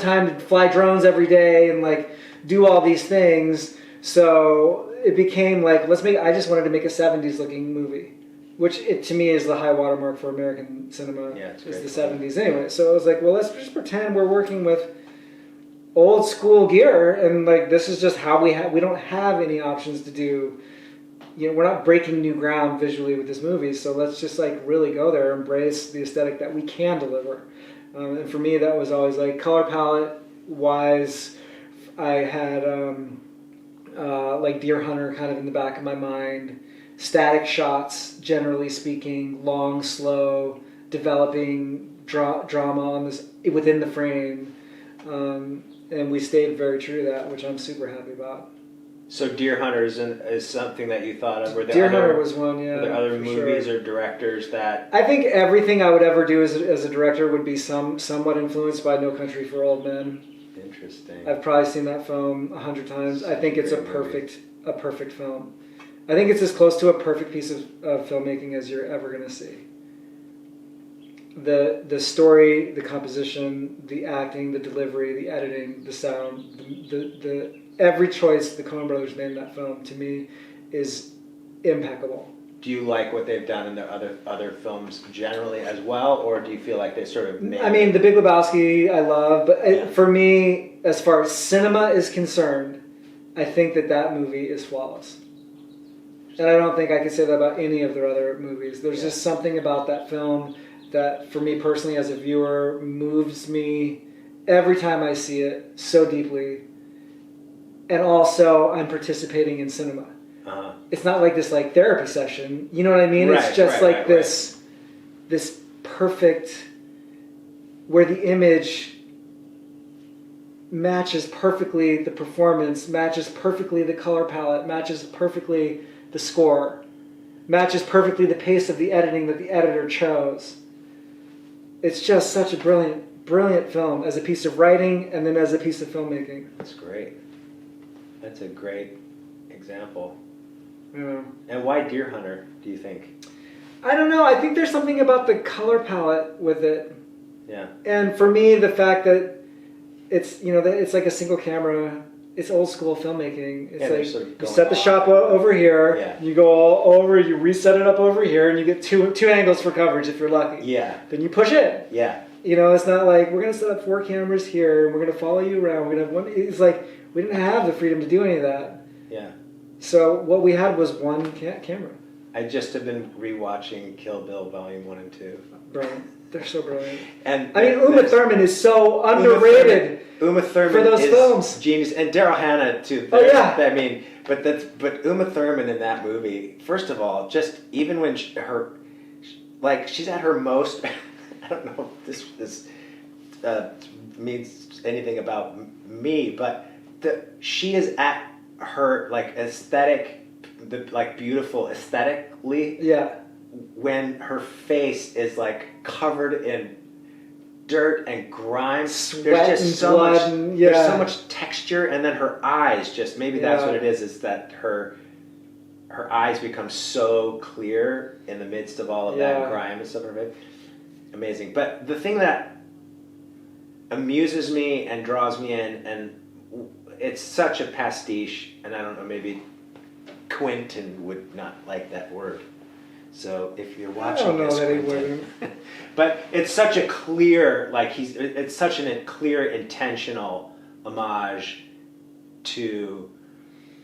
time to fly drones every day and like do all these things. So it became like I just wanted to make a 70s looking movie, which to me is the high watermark for American cinema. Yeah, it's is the great. 70s anyway. So I was like, well, let's just pretend we're working with old school gear, and like this is just how we don't have any options to do. You know, we're not breaking new ground visually with this movie, so let's just like really go there, embrace the aesthetic that we can deliver. And for me, that was always like color palette wise. I had like Deer Hunter kind of in the back of my mind. static shots, generally speaking, long, slow, developing drama on this within the frame, and we stayed very true to that, which I'm super happy about. So Deer Hunter is something that you thought of? Deer Hunter was one, yeah. Were there other movies sure. or directors that... I think everything I would ever do as a director would be somewhat influenced by No Country for Old Men. Interesting. I've probably seen that film 100 times. I think it's a perfect film. I think it's as close to a perfect piece of filmmaking as you're ever going to see. The story, the composition, the acting, the delivery, the editing, the sound, the every choice the Coen brothers made in that film, to me, is impeccable. Do you like what they've done in their other films generally as well, or do you feel like they sort of made... I mean, The Big Lebowski I love, but for me, as far as cinema is concerned, I think that movie is flawless. And I don't think I can say that about any of their other movies. There's just something about that film that, for me personally as a viewer, moves me every time I see it so deeply. And also, I'm participating in cinema. Uh-huh. It's not like this therapy session. You know what I mean? Right, it's just this perfect, where the image matches perfectly the performance, matches perfectly the color palette, matches perfectly the score, matches perfectly the pace of the editing that the editor chose. It's just such a brilliant film as a piece of writing and then as a piece of filmmaking. That's great. That's a great example. Yeah. And why Deer Hunter, do you think? I don't know. I think there's something about the color palette with it. Yeah. And for me, the fact that it's, that it's like a single camera, it's old school filmmaking. It's like sort of you set the shot over here, you go all over, you reset it up over here, and you get two angles for coverage if you're lucky. Yeah. Then you push it. Yeah. It's not like we're going to set up 4 cameras here, and we're going to follow you around. We're going to have one. It's like we didn't have the freedom to do any of that. Yeah. So what we had was one camera. I just have been rewatching Kill Bill Volume 1 and 2. Brilliant. They're so brilliant. And I mean, Uma Thurman is so underrated. Uma Thurman for those is films. Genius, and Daryl Hannah too. Oh yeah. I mean, but Uma Thurman in that movie. First of all, just even when she's at her most. I don't know if this means anything about me, but she is at her aesthetic, beautiful aesthetically. Yeah. When her face is covered in dirt and grime, sweat, there's just and so blood, much. and, There's so much texture, and then her eyes just maybe that's what it is. Is that her eyes become so clear in the midst of all of that grime and stuff. Amazing. But the thing that amuses me and draws me in, and it's such a pastiche, and I don't know, maybe Quentin would not like that word. So if you're watching, I don't know this, that he Quentin, wouldn't. but it's such a clear, it's such a clear, intentional homage to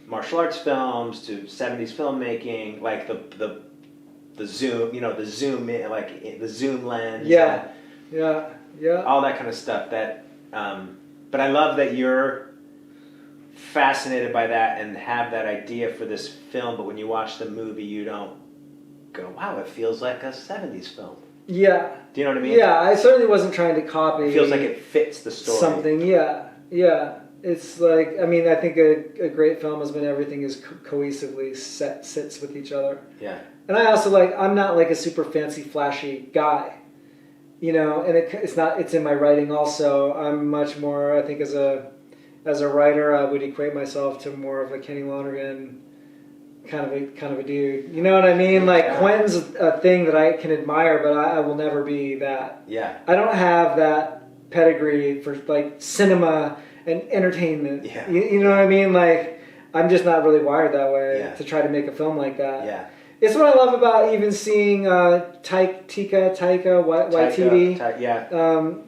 martial arts films, to 70s filmmaking, like the zoom, the zoom in, the zoom lens, yeah, all that kind of stuff. That, but I love that you're fascinated by that and have that idea for this film. But when you watch the movie, you don't go, "Wow, it feels like a 70s film." Yeah. Do you know what I mean? Yeah, I certainly wasn't trying to copy. It feels like it fits the story. Something, yeah. It's I think a great film is when everything is cohesively sits with each other. Yeah. And I also I'm not a super fancy, flashy guy, and it's in my writing also. I'm much more, I think as a writer, I would equate myself to more of a Kenny Lonergan kind of a dude. You know what I mean? Quentin's a thing that I can admire, but I will never be that. Yeah. I don't have that pedigree for cinema and entertainment. Yeah. You know what I mean? I'm just not really wired that way to try to make a film like that. Yeah. It's what I love about even seeing Taika Waititi.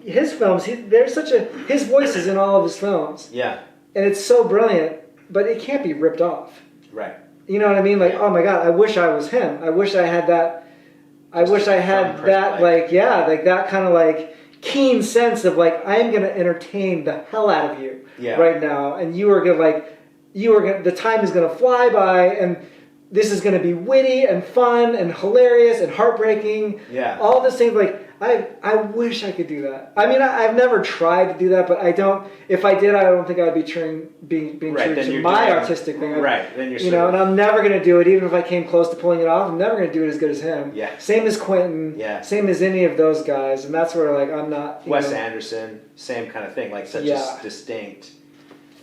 His films, his voice is in all of his films. Yeah. And it's so brilliant, but it can't be ripped off. Right. You know what I mean? Oh my God, I wish I was him. I wish I had that. I wish I had that, that kind of keen sense of I'm going to entertain the hell out of you right now, and you are going the time is going to fly by, and this is going to be witty and fun and hilarious and heartbreaking. Yeah. All the same, like, I wish I could do that. I mean, I've never tried to do that, but I don't. If I did, I don't think I'd be being Right, true then to you're my doing- artistic thing. Right, then you're you know, and I'm never going to do it, even if I came close to pulling it off. I'm never going to do it as good as him. Yeah. Same as Quentin. Yeah. Same as any of those guys, and that's where like I'm not. Wes Anderson, same kind of thing, like such Yeah. a distinct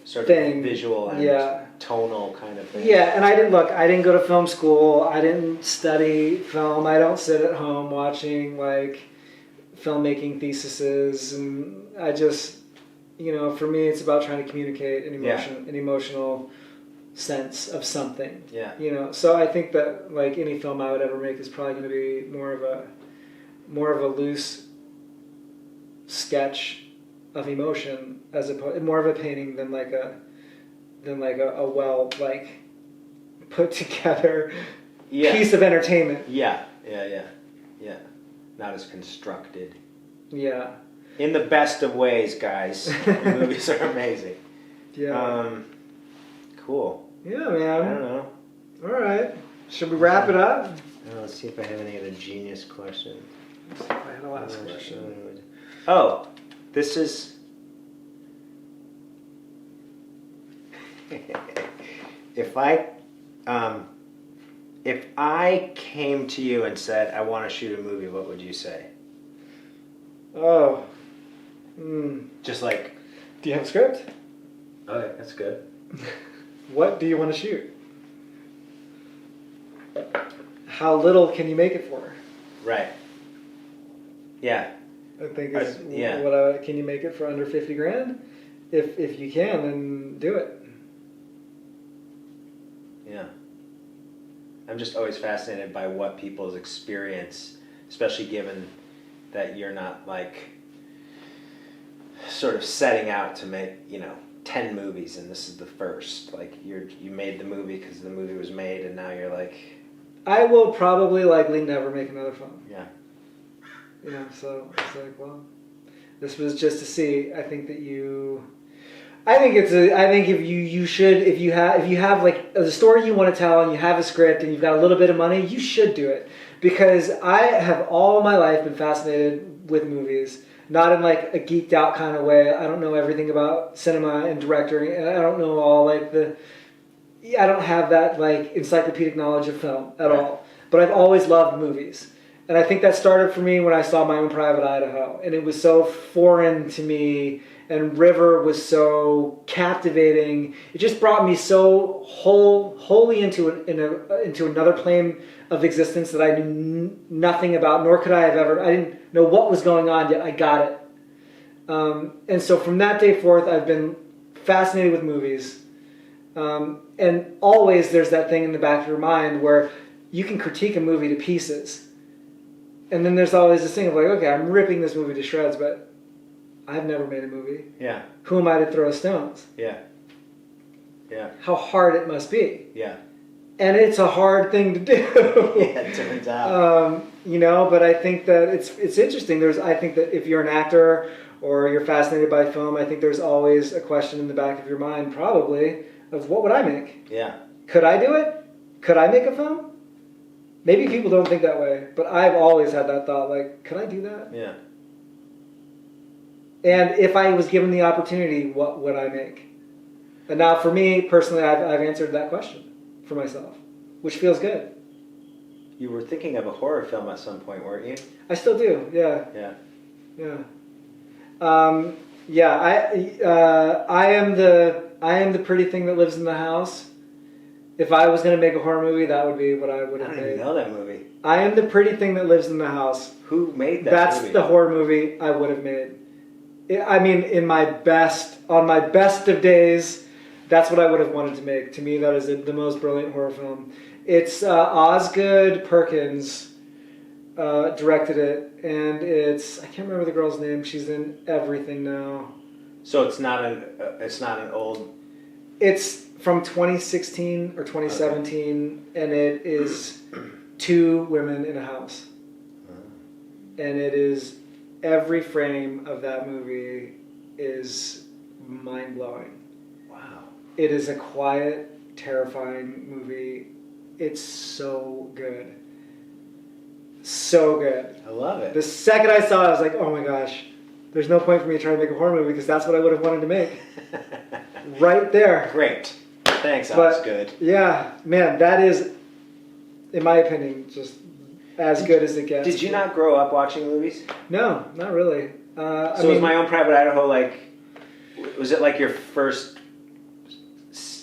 sort Thing. of visual and Yeah. tonal kind of thing. Yeah, and I didn't go to film school. I didn't study film. I don't sit at home watching like filmmaking theses, and I just, you know, for me, it's about trying to communicate an emotional sense of something. Yeah. You know, so I think that like any film I would ever make is probably going to be more of a loose sketch of emotion as opposed more of a painting than like a well like put together piece of entertainment. Yeah. Not as constructed. Yeah. In the best of ways, guys. The movies are amazing. Yeah. Cool. Yeah, I don't man. know. All right. Should we wrap it up? Let's see if I have any other genius questions. Let's see if I had a last question. Oh, this is. If I came to you and said I want to shoot a movie, what would you say? Oh. Just like. Do you have a script? Okay, that's good. What do you want to shoot? How little can you make it for? Right. Yeah. I think is yeah. Can you make it for under 50 grand? If you can, then do it. Yeah. I'm just always fascinated by what people's experience, especially given that you're not like sort of setting out to make, 10 movies and this is the first. Like you made the movie because the movie was made and now you're like. I will probably likely never make another film. Yeah. So it's like, well, this was just to see. I think if you have like a story you want to tell and you have a script and you've got a little bit of money, you should do it. Because I have all my life been fascinated with movies, not in like a geeked out kind of way. I don't know everything about cinema and directing, and I don't know all like I don't have that like encyclopedic knowledge of film at all. But I've always loved movies. And I think that started for me when I saw My Own Private Idaho. And it was so foreign to me, and River was so captivating. It just brought me so wholly into another plane of existence that I knew nothing about, nor could I have ever. I didn't know what was going on, yet I got it. And so from that day forth, I've been fascinated with movies. And always there's that thing in the back of your mind where you can critique a movie to pieces. And then there's always this thing of like, okay, I'm ripping this movie to shreds, but I've never made a movie. Yeah. Who am I to throw stones? Yeah. Yeah. How hard it must be. Yeah. And it's a hard thing to do. Yeah, it turns out. But I think that it's interesting. I think that if you're an actor or you're fascinated by film, I think there's always a question in the back of your mind, probably, of what would I make? Yeah. Could I do it? Could I make a film? Maybe people don't think that way, but I've always had that thought, like, could I do that? Yeah. And if I was given the opportunity, what would I make? And now for me, personally, I've answered that question for myself, which feels good. You were thinking of a horror film at some point, weren't you? I still do, yeah. Yeah. Yeah. I am the pretty thing that lives in the house. If I was going to make a horror movie, that would be what I would have I made. don't even know that movie. I am the pretty thing that lives in the house. Who made that That's movie? the horror movie I would have made. I mean, on my best of days, that's what I would have wanted to make. To me, that is the most brilliant horror film. It's Osgood Perkins directed it, and I can't remember the girl's name. She's in everything now. So it's not an old. It's from 2016 or 2017, and it is two women in a house. And it is, every frame of that movie is mind-blowing. Wow. It is a quiet, terrifying movie. It's so good. So good. I love it. The second I saw it, I was like, oh my gosh, there's no point for me to try to make a horror movie because that's what I would have wanted to make. Right there. Great. Thanks, that was good. Yeah, man, that is, in my opinion, just as good as it gets. Did you not grow up watching movies? No, not really. Was My Own Private Idaho like, was it like your first,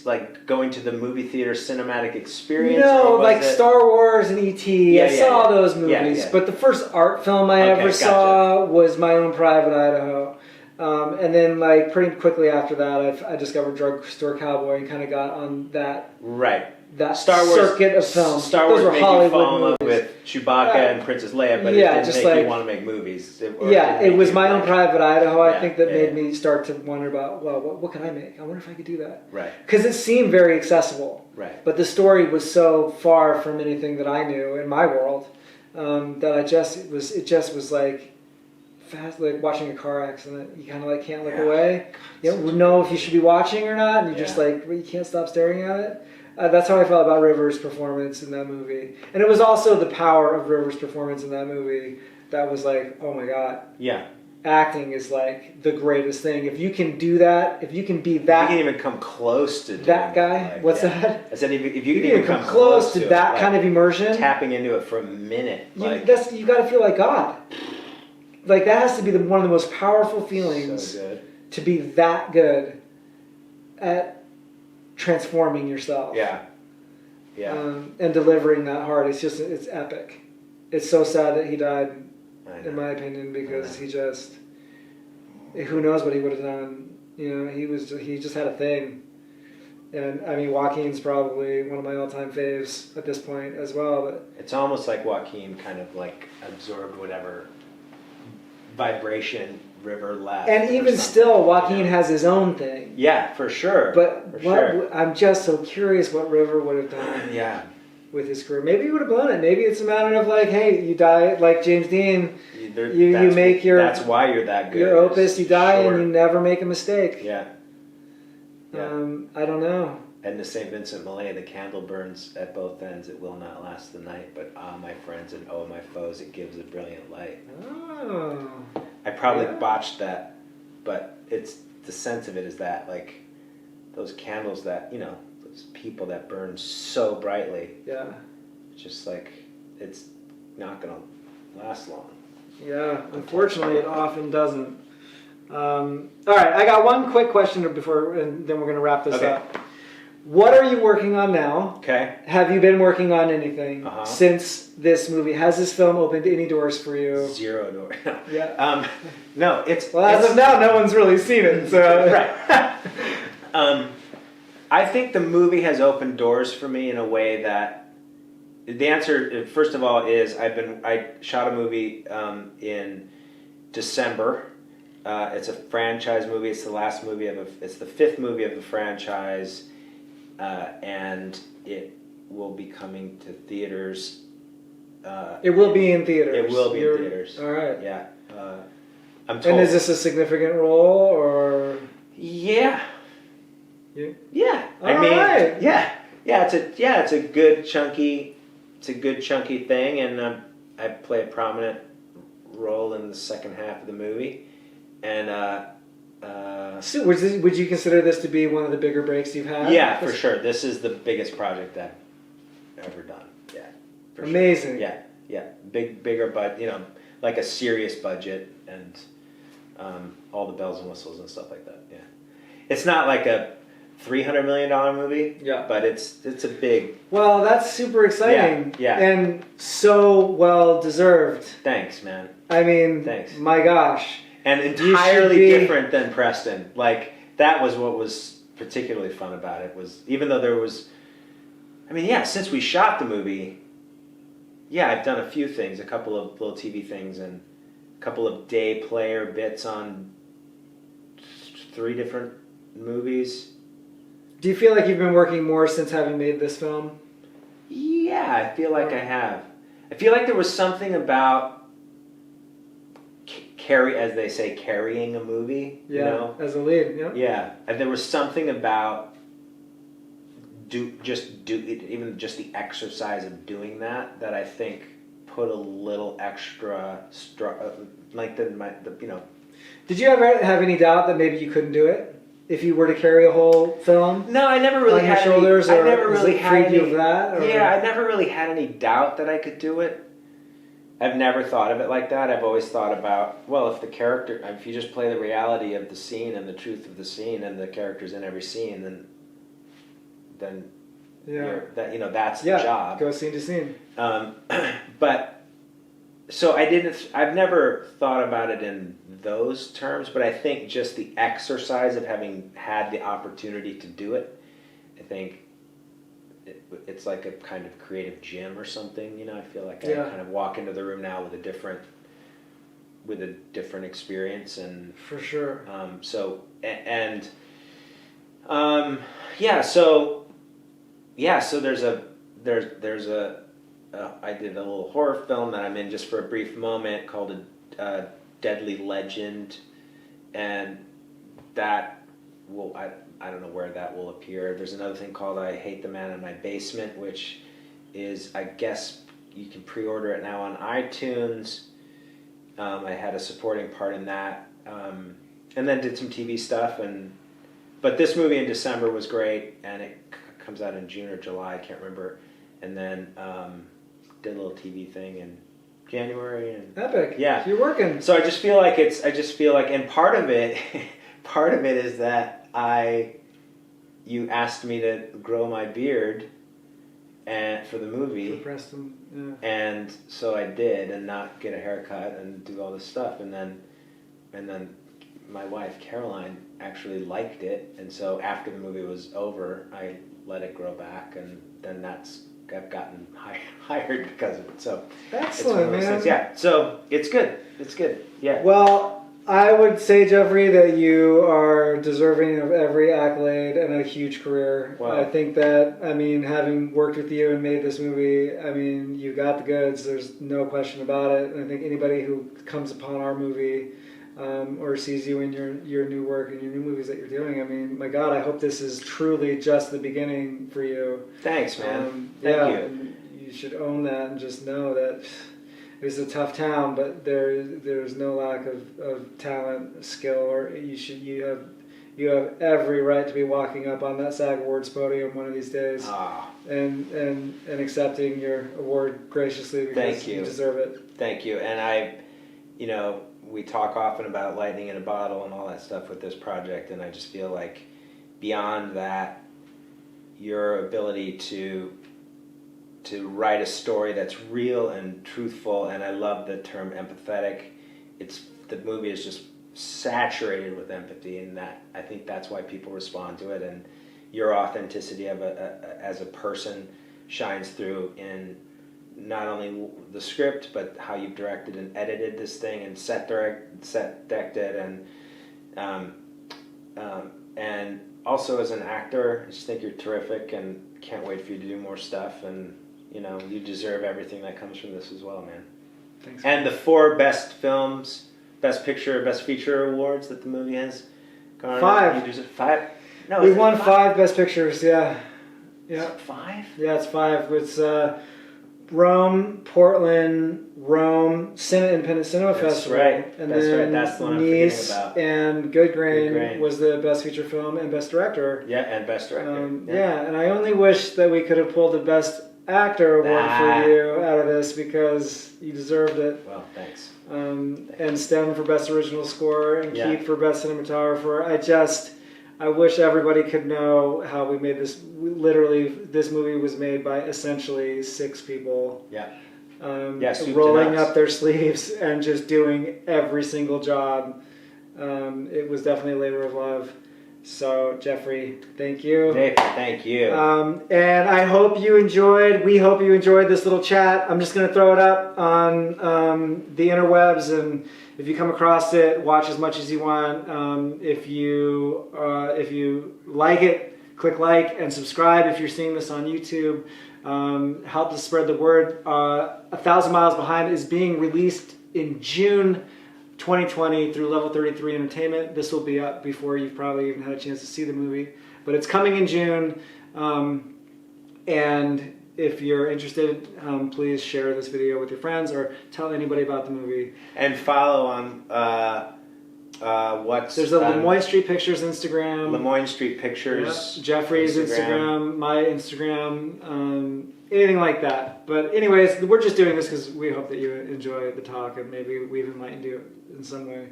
like, going to the movie theater cinematic experience? No, like Star Wars and E.T. I saw those movies, but the first art film I ever saw was My Own Private Idaho. And then, like, pretty quickly after that, I discovered Drugstore Cowboy and kind of got on that Star Wars, circuit of films. Star Wars those were made Hollywood you fall in love movies. with Chewbacca and Princess Leia, but it didn't make you want to make movies. It was My Own Private Idaho, I think, that made me start to wonder about, well, what can I make? I wonder if I could do that. Right. Because it seemed very accessible. Right. But the story was so far from anything that I knew in my world that it just was like fast, like watching a car accident. You kind of like can't look away. You don't know if you should be watching or not, and you just like, you can't stop staring at it. That's how I felt about Rivers' performance in that movie. And it was also the power of Rivers' performance in that movie that was like, oh my God. Yeah. Acting is like the greatest thing. If you can do that, if you can be that... You can even come close to that guy. Like, what's that? I said if you can even come close to that like, kind of immersion. Tapping into it for a minute. You got to feel like God. Like that has to be one of the most powerful feelings. So good. To be that good at transforming yourself. Yeah. And delivering that hard. It's epic. It's so sad that he died, in my opinion, because he just, who knows what he would have done. You know, he just had a thing. And I mean, Joaquin's probably one of my all-time faves at this point as well. But it's almost like Joaquin kind of like absorbed whatever vibration River left. And even still, Joaquin has his own thing. Yeah, for sure. But I'm just so curious what River would have done with his career. Maybe he would have blown it. Maybe it's a matter of like, hey, you die like James Dean. You make your... That's why you're that good. Your opus, you die and you never make a mistake. Yeah. I don't know. And the St. Vincent Millay, the candle burns at both ends. It will not last the night, but my friends and my foes, it gives a brilliant light. Oh. I probably botched that, but it's the sense of it is that like those candles that those people that burn so brightly. Yeah. Just like it's not gonna last long. Yeah, unfortunately, it often doesn't. All right, I got one quick question before, and then we're gonna wrap this up. What are you working on now? Okay. Have you been working on anything since this movie? Has this film opened any doors for you? 0 doors. No. Yeah. No, it's... Well, as of now, no one's really seen it, so... Right. I think the movie has opened doors for me in a way that... The answer, first of all, is I shot a movie in December. It's a franchise movie. It's the last movie it's the 5th movie of the franchise. And it will be coming to theaters. It will be in theaters. It will be in theaters. All right. Yeah. I'm told. And is this a significant role, or? Yeah. Yeah. All right. Yeah. It's a good chunky thing, and I play a prominent role in the second half of the movie, and. So would you consider this to be one of the bigger breaks you've had? Yeah, for sure. This is the biggest project I've ever done. Yeah. Amazing. Sure. Yeah. Bigger, but like a serious budget and all the bells and whistles and stuff like that. Yeah. It's not like a $300 million movie. Yeah. But it's a big. Well, that's super exciting. Yeah. And so well deserved. Thanks, man. I mean, thanks. My gosh. And entirely different than Preston. Like, that was what was particularly fun about it, was even though there was... since we shot the movie, I've done a few things, a couple of little TV things, and a couple of day player bits on 3 different movies. Do you feel like you've been working more since having made this film? Yeah, I feel like I have. I feel like there was something about... as they say, carrying a movie, as a lead, Yeah, and there was something about even just the exercise of doing that I think put a little extra lengthened Did you ever have any doubt that maybe you couldn't do it if you were to carry a whole film? No, I never really on your had shoulders. I Or never really had freed you any, of that. Or? Yeah, I never really had any doubt that I could do it. I've never thought of it like that. I've always thought about, well, if you just play the reality of the scene and the truth of the scene and the characters in every scene, then that's the job. Go scene to scene. But so I've never thought about it in those terms, but I think just the exercise of having had the opportunity to do it, I think it's like a kind of creative gym or something, I feel like I kind of walk into the room now with a different experience. And for sure. So there's I did a little horror film that I'm in just for a brief moment called a Deadly Legend, and that will I don't know where that will appear. There's another thing called I Hate the Man in My Basement, which is, I guess you can pre-order it now on iTunes. I had a supporting part in that, and then did some TV stuff. But this movie in December was great, and it comes out in June or July, I can't remember. And then did a little TV thing in January. And epic. Yeah, you're working. So I just feel like, and part of it is that you asked me to grow my beard and for the movie. For Preston, yeah. And so I did, and not get a haircut and do all this stuff. And then my wife Caroline actually liked it, and so after the movie was over, I let it grow back, and then I've gotten hired because of it. So excellent, man. Things. Yeah, so it's good. It's good. Yeah. Well, I would say, Jeffrey, that you are deserving of every accolade and a huge career. Wow. I think that, having worked with you and made this movie, you got the goods. There's no question about it. And I think anybody who comes upon our movie or sees you in your new work and your new movies that you're doing, my God, I hope this is truly just the beginning for you. Thanks, man. Thank you. And you should own that and just know that it's a tough town, but there's no lack of talent, skill, or you have every right to be walking up on that SAG Awards podium one of these days and accepting your award graciously because you deserve it. Thank you. And we talk often about lightning in a bottle and all that stuff with this project, and I just feel like beyond that, your ability to write a story that's real and truthful, and I love the term empathetic. The movie is just saturated with empathy, and that I think that's why people respond to it. And your authenticity as a person shines through in not only the script, but how you've directed and edited this thing, and set decked it, and also as an actor, I just think you're terrific, and can't wait for you to do more stuff. And you deserve everything that comes from this as well, man. Thanks. And the 4 best films, best picture, best feature awards that the movie has garnered. 5. You deserve 5. No, we won 5 best pictures. Yeah. Yeah. 5. Yeah, it's 5. It's Rome, Portland, Independent Cinema Festival. Right. And That's then right. That's the one I'm Nice forgetting about. And Good Grain was the best feature film and best director. Yeah, and best director. And I only wish that we could have pulled the best actor award for you out of this, because you deserved it. Well, thanks. And STEM for best original score, and Keith for best cinematographer. I wish everybody could know how we made this. Literally, this movie was made by essentially 6 people. Yeah. Rolling up their sleeves and just doing every single job. It was definitely a labor of love. So, Jeffrey, thank you. Nathan, thank you. And I hope you enjoyed. We hope you enjoyed this little chat. I'm just going to throw it up on the interwebs, and if you come across it, watch as much as you want. If you like it, click like and subscribe. If you're seeing this on YouTube, help to spread the word. 1,000 Miles Behind is being released in June 2020 through Level 33 Entertainment. This will be up before you've probably even had a chance to see the movie, but it's coming in June. And if you're interested, please share this video with your friends or tell anybody about the movie. And follow on There's a Lemoyne Street Pictures Instagram. Lemoyne Street Pictures. Yeah. Jeffrey's Instagram, my Instagram, anything like that. But anyways, we're just doing this because we hope that you enjoy the talk and maybe we've enlightened you in some way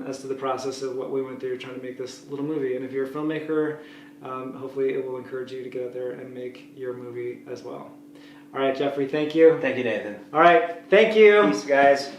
as to the process of what we went through trying to make this little movie. And if you're a filmmaker, hopefully it will encourage you to get out there and make your movie as well. All right, Jeffrey, thank you. Thank you, Nathan. All right, thank you. Peace, guys.